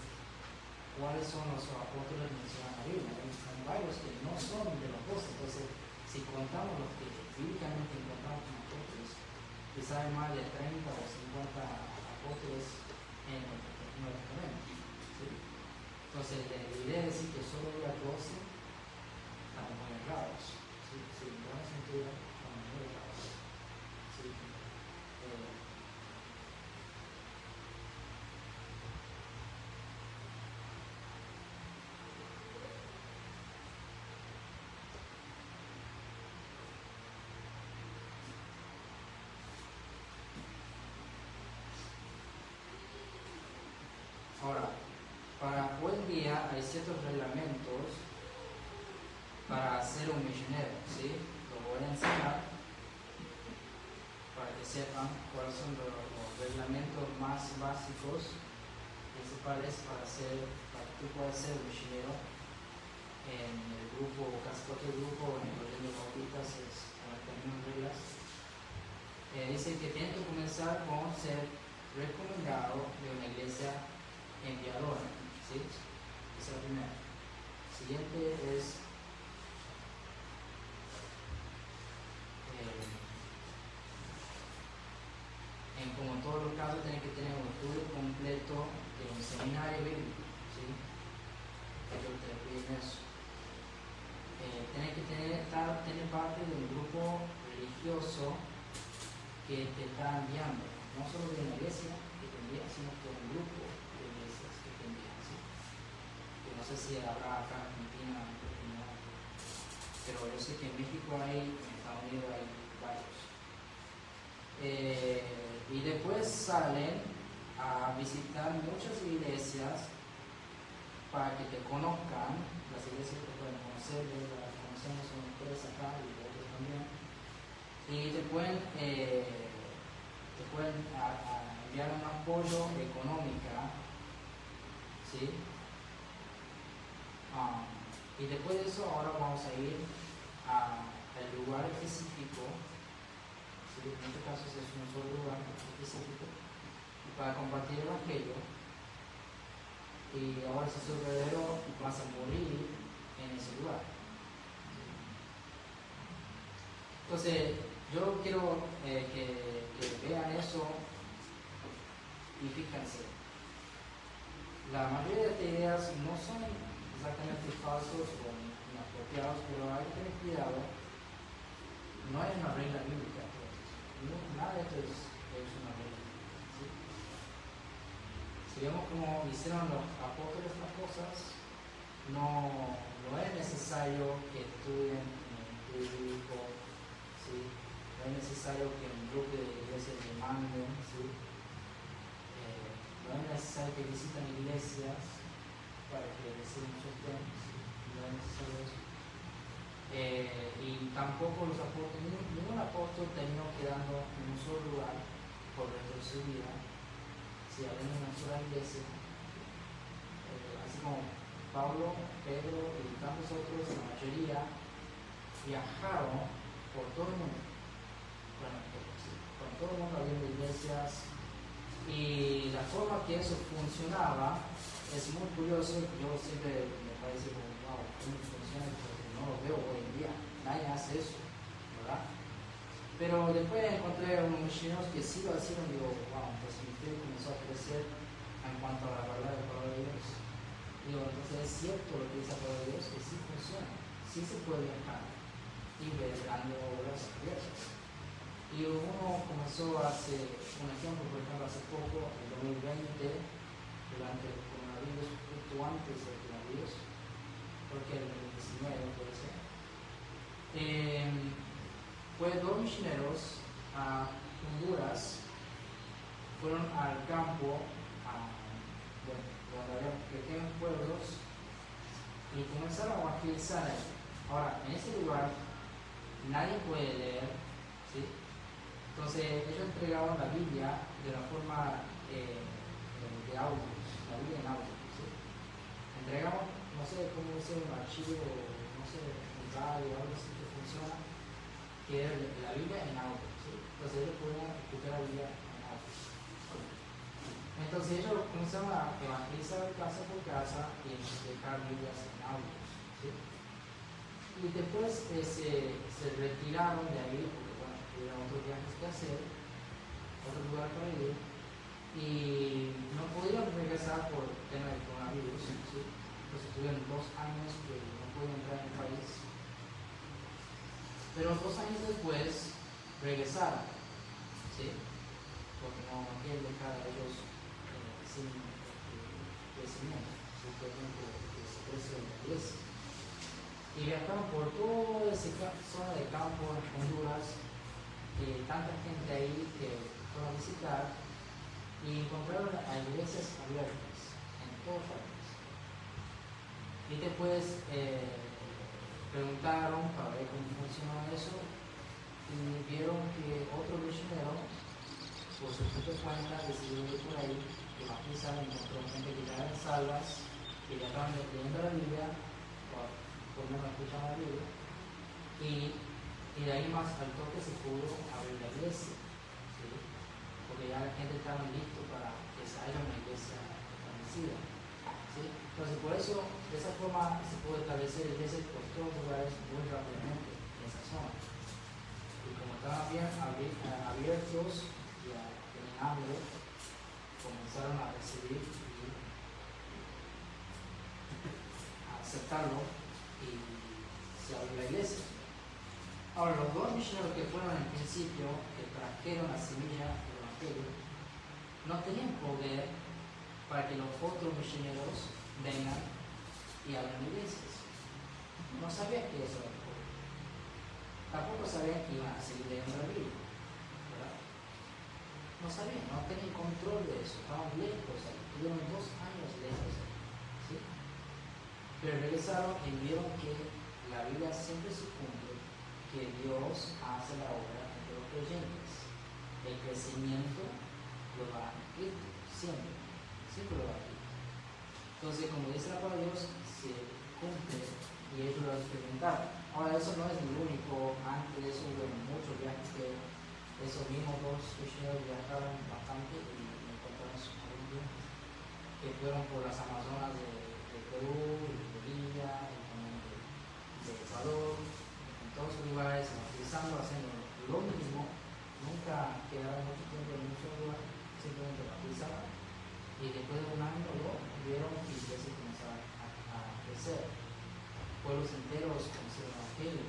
cuáles son los apóstoles que mencionan la Biblia. Hay varios que no son de los 12, entonces si contamos los que bíblicamente encontramos como apóstoles, quizás hay más de 30 o 50 apóstoles en el Nuevo Testamento. ¿Sí? Entonces, la idea de decir que solo había 12, estamos muy errados. ¿Sí? Sí, en buen sentido, estamos muy errados. ¿Sí? Ahora, para hoy en día hay ciertos reglamentos para ser un misionero, ¿sí? Lo voy a enseñar para que sepan cuáles son los reglamentos más básicos principales para que tú puedas ser un misionero en el grupo, casi cualquier grupo, en el colegio de bautistas, con las mismas reglas. Dice que tiene que comenzar con ser recomendado de una iglesia enviadora, ¿sí? Esa es la primera. Siguiente es como en todos los casos tiene que tener un estudio completo de un seminario bíblico, ¿sí? Ellos te piden eso. Tiene que tener parte de un grupo religioso que te está enviando, no solo de una iglesia que te envía, sino que un grupo de iglesias que te envían, ¿sí? Que no sé si habrá acá en Argentina, pero yo sé que en México hay, en Estados Unidos hay varios. Y después salen a visitar muchas iglesias para que te conozcan, las iglesias que pueden conocer, las conocemos en ustedes acá y otros también, y te pueden enviar un apoyo económico, ¿sí? Y después de eso ahora vamos a ir al lugar específico, ¿sí? En este caso es un solo lugar específico, para compartir el evangelio. Y ahora si sos verdadero vas a morir en ese lugar. Entonces yo quiero que vean eso y fíjense, la mayoría de estas ideas no son exactamente falsos o inapropiados, pero hay que tener cuidado. No hay una regla bíblica, nada de esto es una regla, ¿sí? Si vemos cómo hicieron los apóstoles las cosas, no es necesario que estudien en el estudio bíblico, ¿sí? No es necesario que un grupo de iglesias le manden, ¿sí? No es necesario que visiten iglesias para que reciban sus temas, ¿sí? No es necesario eso. Y tampoco los apóstoles, ningún apóstol terminó quedando en un solo lugar por el resto de su vida. Si hablan en una sola iglesia, así como Pablo, Pedro y tantos otros, la mayoría viajaron por todo el mundo. Bueno, sí, por todo el mundo habiendo iglesias, y la forma que eso funcionaba es muy curioso. Yo siempre me parece como, wow, ¿cómo funciona? Porque no lo veo hoy en día, nadie hace eso, ¿verdad? Pero después encontré unos misioneros que sí lo hacían y digo, wow, entonces mi fe comenzó a crecer en cuanto a la verdad de la palabra de Dios. Digo, entonces es cierto lo que dice la palabra de Dios, que sí funciona, sí se puede viajar y ver grandes obras abiertas. Y uno comenzó hace un ejemplo, por ejemplo, hace poco, en 2020, durante el coronavirus, justo antes del coronavirus, porque el 2019 puede ser, pues 2 misioneros a Honduras fueron al campo, donde había pequeños pueblos, y comenzaron a evangelizar ahí. Ahora, en ese lugar nadie puede leer, ¿sí? Entonces ellos entregaron la Biblia de una forma de audio, la Biblia en audio, ¿sí? Entregamos, no sé cómo dice, un archivo, no sé, un radio, algo así que funciona, que es la Biblia en audio, ¿sí? Entonces ellos podían escuchar la Biblia en audio. Entonces ellos comenzaron a evangelizar casa por casa y dejar Biblias en audio, ¿sí? Y después se retiraron de ahí, porque bueno, tuvieron otros viajes que hacer, otro lugar para ir, y no pudieron regresar por el tema del coronavirus, ¿sí? Entonces tuvieron 2 años que no pudieron entrar en el país. Pero 2 años después regresaron, ¿sí? Porque no quieren dejar a ellos sin crecimiento, simplemente que se crece en la iglesia. Y viajaron por toda esa zona de campo en Honduras, tanta gente ahí que fueron a visitar y encontraron a iglesias abiertas en todo el país. Y después preguntaron para ver cómo funcionaba eso y vieron que otro misionero, por su propia cuenta, decidió ir por ahí, evangelizar, encontró gente que ya eran salvas, que ya estaban leyendo la Biblia, por lo menos escuchaban la Biblia, y de ahí más al toque se pudo abrir la iglesia, ¿sí? Porque ya la gente estaba lista para que haya una iglesia establecida, ¿sí? Entonces por eso, de esa forma se puede establecer iglesias por todos lugares muy rápidamente en esa zona. Y como estaban bien abiertos y tenían hambre, comenzaron a recibir y a aceptarlo y se abrió la iglesia. Ahora, los 2 misioneros que fueron en principio, que trajeron la semilla del evangelio, no tenían poder para que los otros misioneros vengan y abran iglesias. No sabían que eso era el poder. Tampoco sabían que iban a seguir leyendo la Biblia, ¿verdad? No sabían, no tenían control de eso, estaban lejos ahí, tuvieron 2 años lejos ahí, ¿sí? Pero regresaron y vieron que la Biblia siempre se cumple, que Dios hace la obra entre los creyentes. El crecimiento lo va a Cristo, siempre lo va a Cristo. Entonces, como dice la palabra de Dios, se cumple y ellos lo experimentaron. Ahora, eso no es el único, antes de eso hubo muchos viajes que esos mismos 2 misioneros viajaron bastante y encontraron sus familias, que fueron por las Amazonas de Perú, de Bolivia, y también de Ecuador, en todos los lugares, evangelizando, haciendo lo mismo, nunca quedaron mucho tiempo en muchos lugares, simplemente evangelizaban, y después de 1 año vieron que iglesias comenzaron a crecer, pueblos enteros conocieron el evangelio,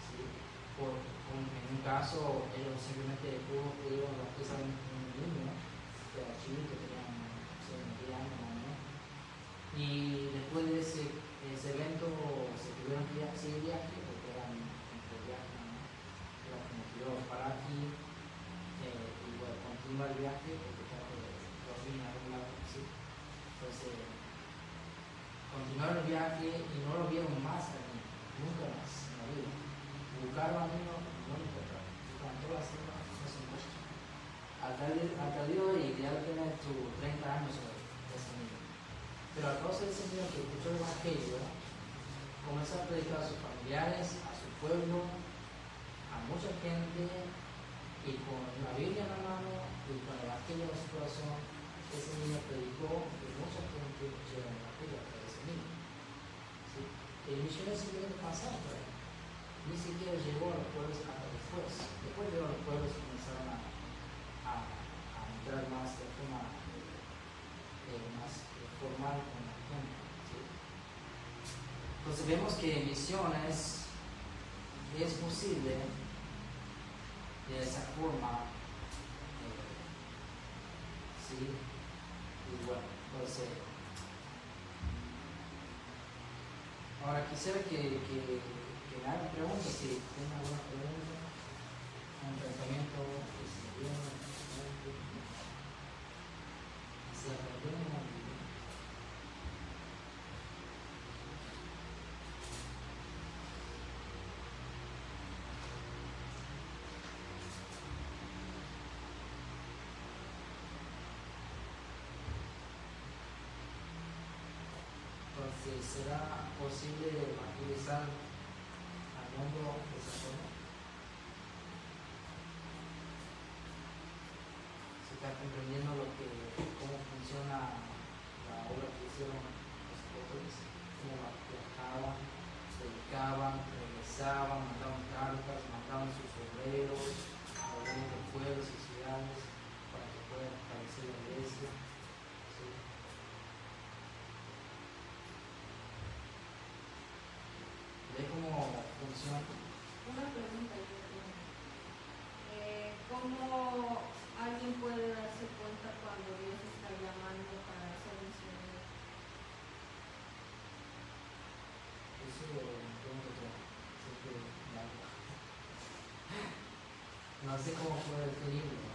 ¿sí? En un caso, ellos simplemente pudieron evangelizar un niño que era chiquito, tenía 10 años más o menos, y después de ese evento se tuvieron que seguir viaje, porque eran entre viajes, ¿no? Era como que yo parar aquí y bueno, continuar el viaje, porque ya dormí en algún lado, ¿sí? Entonces, continuaron el viaje y no lo vieron más aquí, nunca más en la vida. Buscaron al niño, no lo encontraron. Buscaron todas las semanas, no se encuentran. Hasta el día de hoy, ya tiene sus 30 años ese niño. Pero a causa de ese niño que escuchó el evangelio, comenzó a predicar a sus familiares, a su pueblo, a mucha gente, y con la Biblia en la mano y con el evangelio en su corazón, ese niño predicó y mucha gente llegó al evangelio a través de ese niño, ¿sí? El misionero simplemente pasaba por ahí, ni siquiera llegó a los pueblos hasta después. Después llegó a los pueblos y comenzaron a entrar más de forma más formal con la gente, ¿sí? Entonces vemos que en misiones es posible de esa forma. Sí, y bueno, entonces, ahora quisiera que me hagan preguntas, si tienen alguna pregunta, un pensamiento que se viene, que se aprendieron. Entonces, ¿será posible evangelizar al mundo de esa forma? ¿Se está comprendiendo cómo funciona la obra que hicieron los apóstoles? Cómo viajaban, predicaban, regresaban, mandaban cartas, mandaban sus obreros a los pueblos y ciudades para que puedan establecer la iglesia. ¿Sí? ¿Ve cómo funciona? Una pregunta yo tengo. ¿Cómo alguien puede darse cuenta cuando Dios está llamando para ser misionero? Eso lo pregunto yo. Siempre me hago. No sé cómo puedo definirlo.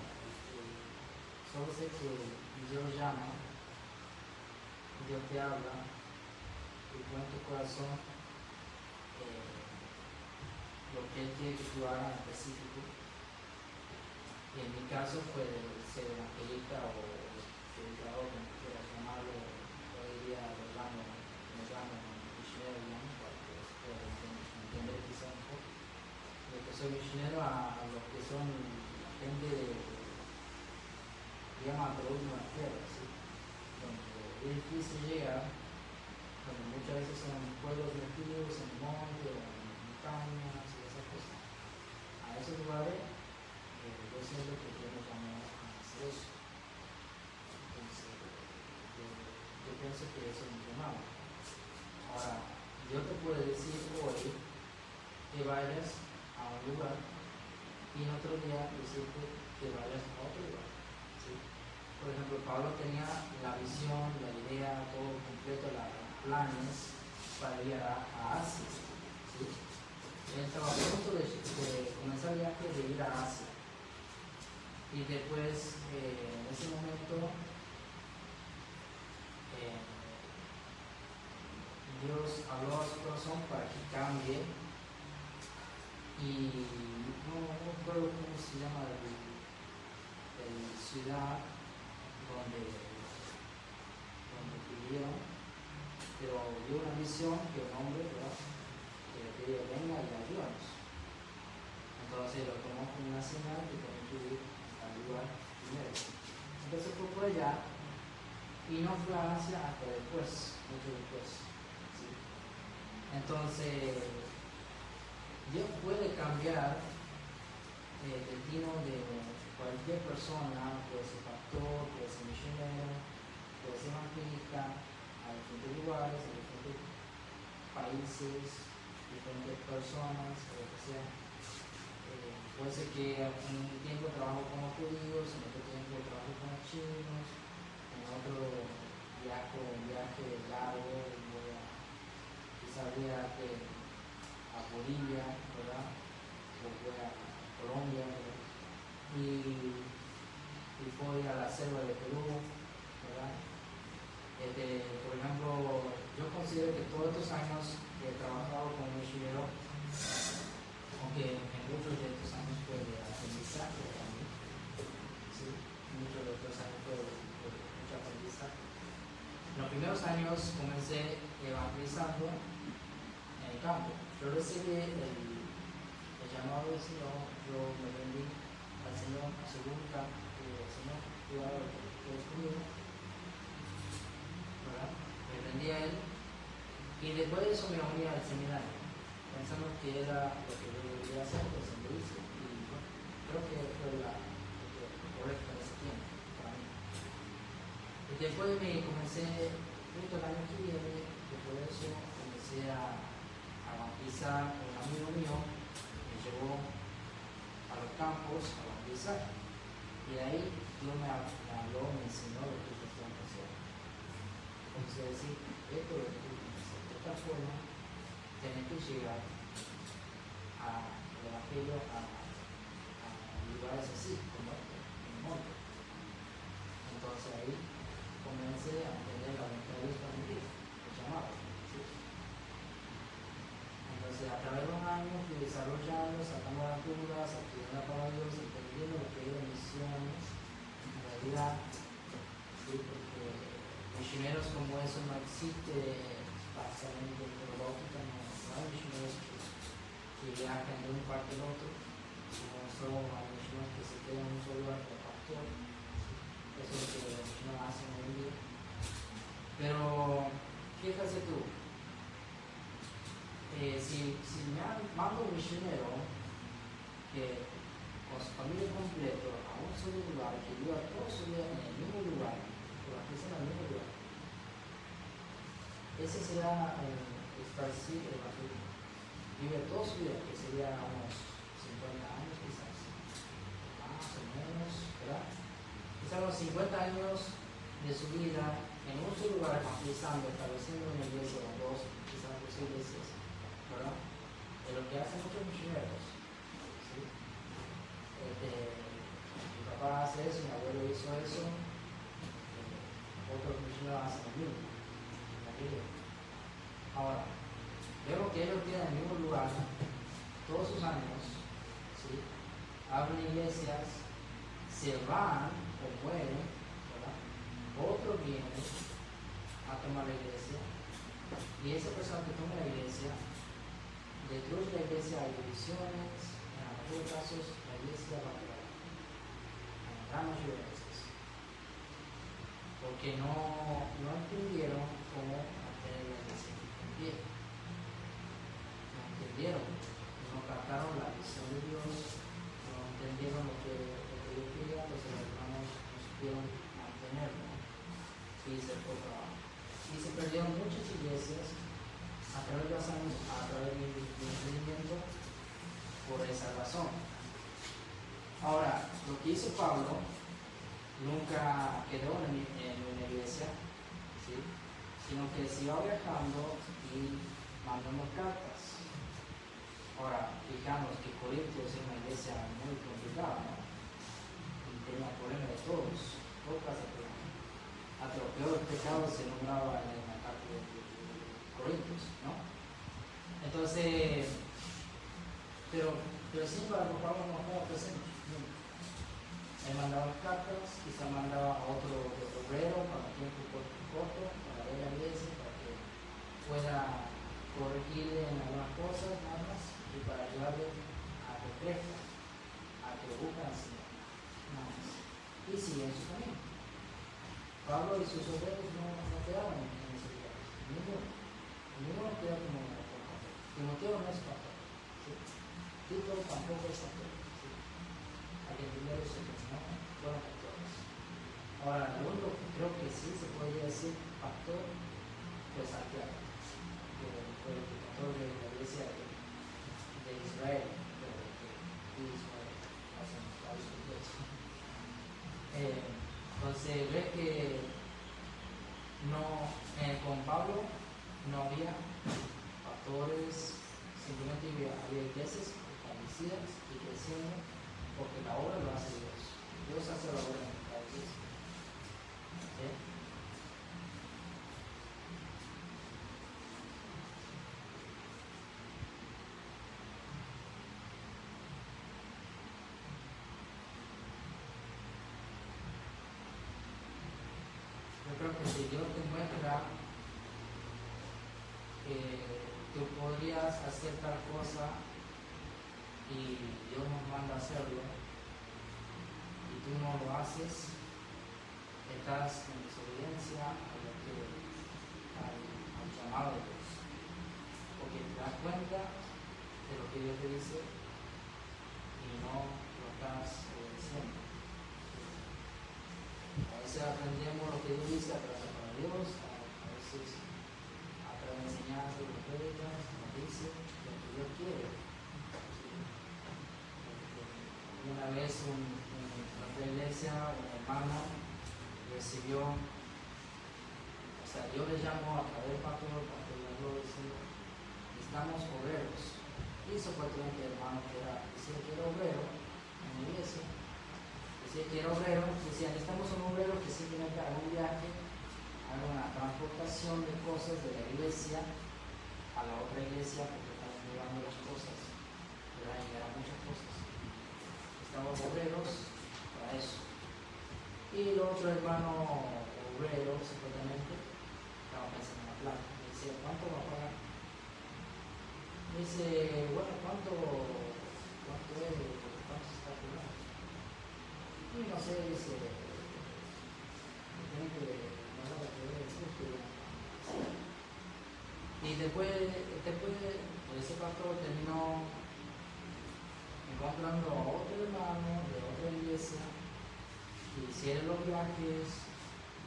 Solo sé que Dios llama, Dios te habla, y pone en tu corazón lo que Él quiere que tú hagas en específico. Y en mi caso fue ser evangelista o predicador, como quieras llamarlo, hoy día lo llamo misionero, digamos, para que puedan entender quizá un poco. De que soy misionero a los que son la gente de, digamos, a todos de la tierra, ¿sí? Donde es difícil llegar, donde muchas veces son pueblos nativos, en monte, o en montañas y esas cosas. A esos lugares yo siento que Dios nos llamó a hacer eso. Entonces, yo pienso que eso es un llamado. Ahora, yo te puedo decir hoy que vayas a un lugar y en otro día decirte que vayas a otro lugar. ¿Sí? Por ejemplo, Pablo tenía la visión, la idea, todo completo, los planes para ir a Asia. ¿Sí? Él estaba a punto de comenzar el viaje de ir a Asia. Y después, en ese momento, Dios habló a su corazón para que cambie. Y no recuerdo cómo se llama la ciudad donde vivieron, pero dio una visión que un hombre, ¿verdad?, que le pedía venga y ayúdanos. Entonces lo tomó como una señal que tenía que ir al lugar primero. Entonces fue por allá y no fue a Asia hasta después, mucho después. ¿Sí? Entonces, Dios puede cambiar el destino de cualquier persona, puede ser pastor, puede ser misionero, puede ser evangelista, a diferentes lugares, a diferentes países, diferentes personas, o lo que sea. Puede ser que en un tiempo trabajo con los judíos, en otro tiempo trabajo con los chinos, en otro un viaje largo, quizás voy a Bolivia, ¿verdad?, o voy a Colombia, ¿verdad?, y voy a la selva de Perú, ¿verdad? Por ejemplo, yo considero que todos estos años que he trabajado como misionero, aunque en muchos de estos años fue de aprendizaje también, ¿sí? Muchos de estos años fue de mucho aprendizaje. En los primeros años comencé evangelizando en el campo. Yo recibí el llamado del Señor, yo me rendí al Señor, según el Señor, cuidado de que es conmigo, ¿verdad? Me rendí a Él y después de eso me uní al seminario, pensando que era lo que yo debería hacer, pues lo hice y bueno, creo que fue lo correcto en ese tiempo para mí. Y después me comencé, justo el año que viene, después de eso comencé a evangelizar. Un amigo mío me llevó a los campos evangelizar. Y de ahí Dios me habló, me enseñó lo que yo tengo que hacer. Entonces decir, esto es lo que tengo que hacer. De esta forma, tenés que llegar al evangelio a lugares así, como este, en el monte. Entonces ahí comencé a entender la voluntad de Dios para mi vida, el llamado. ¿Sí? Entonces a través de los años fui desarrollando, sacando las dudas, estudiando la palabra de Dios, entendiendo lo que eran misiones, en realidad, ¿sí? Porque misioneros como eso no existe básicamente en teológica, no hay misioneros que viajan de un parte al otro, no son misioneros que se quedan en un solo lugar como pastor. Eso es lo que los misioneros hacen hoy en día. Pero fíjate tú, si me mando un misionero que con su familia completa a un solo lugar, que viva toda su vida en el mismo lugar, que la en el mismo lugar, ese será esparcir el evangelio. Vive toda su vida, que sería unos 50 años quizás, más o menos, ¿verdad? Quizás unos 50 años de su vida en un solo lugar evangelizando, estableciendo una iglesia o dos, quizás dos iglesias, ¿verdad? Es lo que hacen muchos misioneros. ¿Sí? Mi papá hace eso, mi abuelo hizo eso, otros misioneros hacen lo mismo. Ahora, vemos que ellos tienen el mismo lugar todos sus años, ¿sí? Abren iglesias, se van o mueren, ¿verdad? Otro viene a tomar la iglesia, y esa persona que toma la iglesia, detrás de la iglesia hay divisiones, en la mayoría de casos la iglesia va a quedar, en la gran mayoría de veces, porque no entendieron cómo mantener la iglesia en pie, no entendieron, no captaron la visión de Dios, no entendieron lo que Dios quería, los hermanos no supieron mantenerlo, y se perdieron muchas iglesias a través de los años, a través del entendimiento, por esa razón. Ahora, lo que hizo Pablo nunca quedó en una iglesia, ¿sí? Sino que se iba viajando y mandando cartas. Ahora, fijamos que Corintios es una iglesia muy complicada, ¿no? Y tenía problemas de todos clases de problemas. Hasta los peores pecados se nombraba en la carta de Corintios, ¿no? Entonces, pero sin embargo, Pablo no estaba presente. Él mandaba cartas, quizá mandaba a otro obrero para tiempo corto, para ver la iglesia, para que pueda corregirle en algunas cosas nada más y para ayudarle a que crezca, a que busque al Señor, nada más. Y sigue en su camino. Pablo y sus obreros no quedaban en ese lugar, ninguno queda como pastor. Timoteo no es pastor, ¿sí? Tito tampoco es pastor, ¿sí? Hay que entender eso, que no fueron pastores. Ahora, lo único que creo que sí se podría decir pastor fue Santiago, que fue el pastor de la iglesia de Israel, de Israel, hace varios siglos. Entonces ves que con Pablo no había pastores, simplemente había iglesias establecidas y creciendo, porque la obra lo hace Dios. Dios hace la obra en cada iglesia. ¿Sí? Yo creo que si Dios te muestra que tú podrías hacer tal cosa y Dios nos manda a hacerlo y tú no lo haces, estás en desobediencia al llamado de Dios, porque te das cuenta de lo que Dios te dice y no lo estás obedeciendo. A veces aprendemos lo que Dios dice a través de Dios, a veces a través de enseñanzas de los prédicas, nos dice lo que Dios quiere. Una vez un nuestra iglesia, un hermano recibió, o sea, Dios le llamó a través del pastor le habló y dice, necesitamos obreros. Y supuestamente el hermano que decía que era obrero en la iglesia, decía que era obrero, decía, necesitamos un obrero que simplemente haga un viaje, haga una transportación de cosas de la iglesia a la otra iglesia, porque estamos llevando las cosas, ¿verdad? Y eran muchas cosas. Estamos obreros para eso. Y el otro hermano obrero, supuestamente, estaba pensando en la plata. Me decía, ¿cuánto va a pagar? Me dice, bueno, ¿cuánto es? ¿Cuánto se está cobrando? Y no sé, dice, tiene que no lo que ver el justo. Y después ese pastor terminó encontrando a otro hermano de otra iglesia que hicieron los viajes,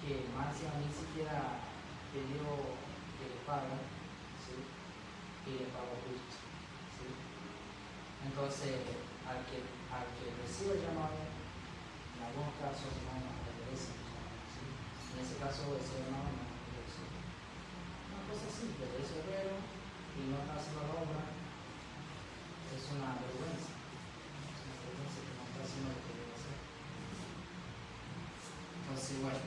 que Marcia ni siquiera pidió que le paguen, ¿sí? Y le pagó justo, ¿sí? Entonces, al que recibe el llamado, en algunos casos no obedece, ¿sí? En ese caso, ese hermano no obedece. Una cosa simple, es obrero y no está haciendo la obra, es una vergüenza. Que no está haciendo lo que debe hacer. Entonces, bueno,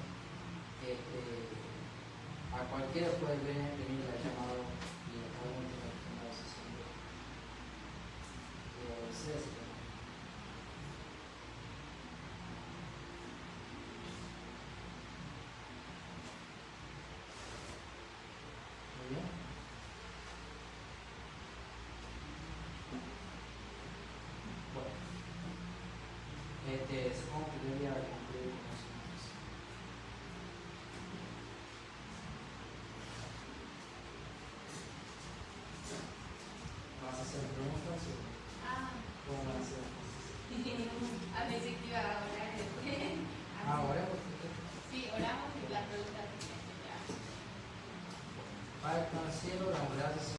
a cualquiera puede venir el llamado y podemos tener que tomar decisión de obedecer ese llamado. Muy bien. Bueno, supongo que debería concluir con eso. ¿Vas a hacer preguntas o cómo van a hacer las cosas? A veces que iba a orar después. Oremos. Sí, oramos y la pregunta que ya. Padre, en el cielo, damos gracias.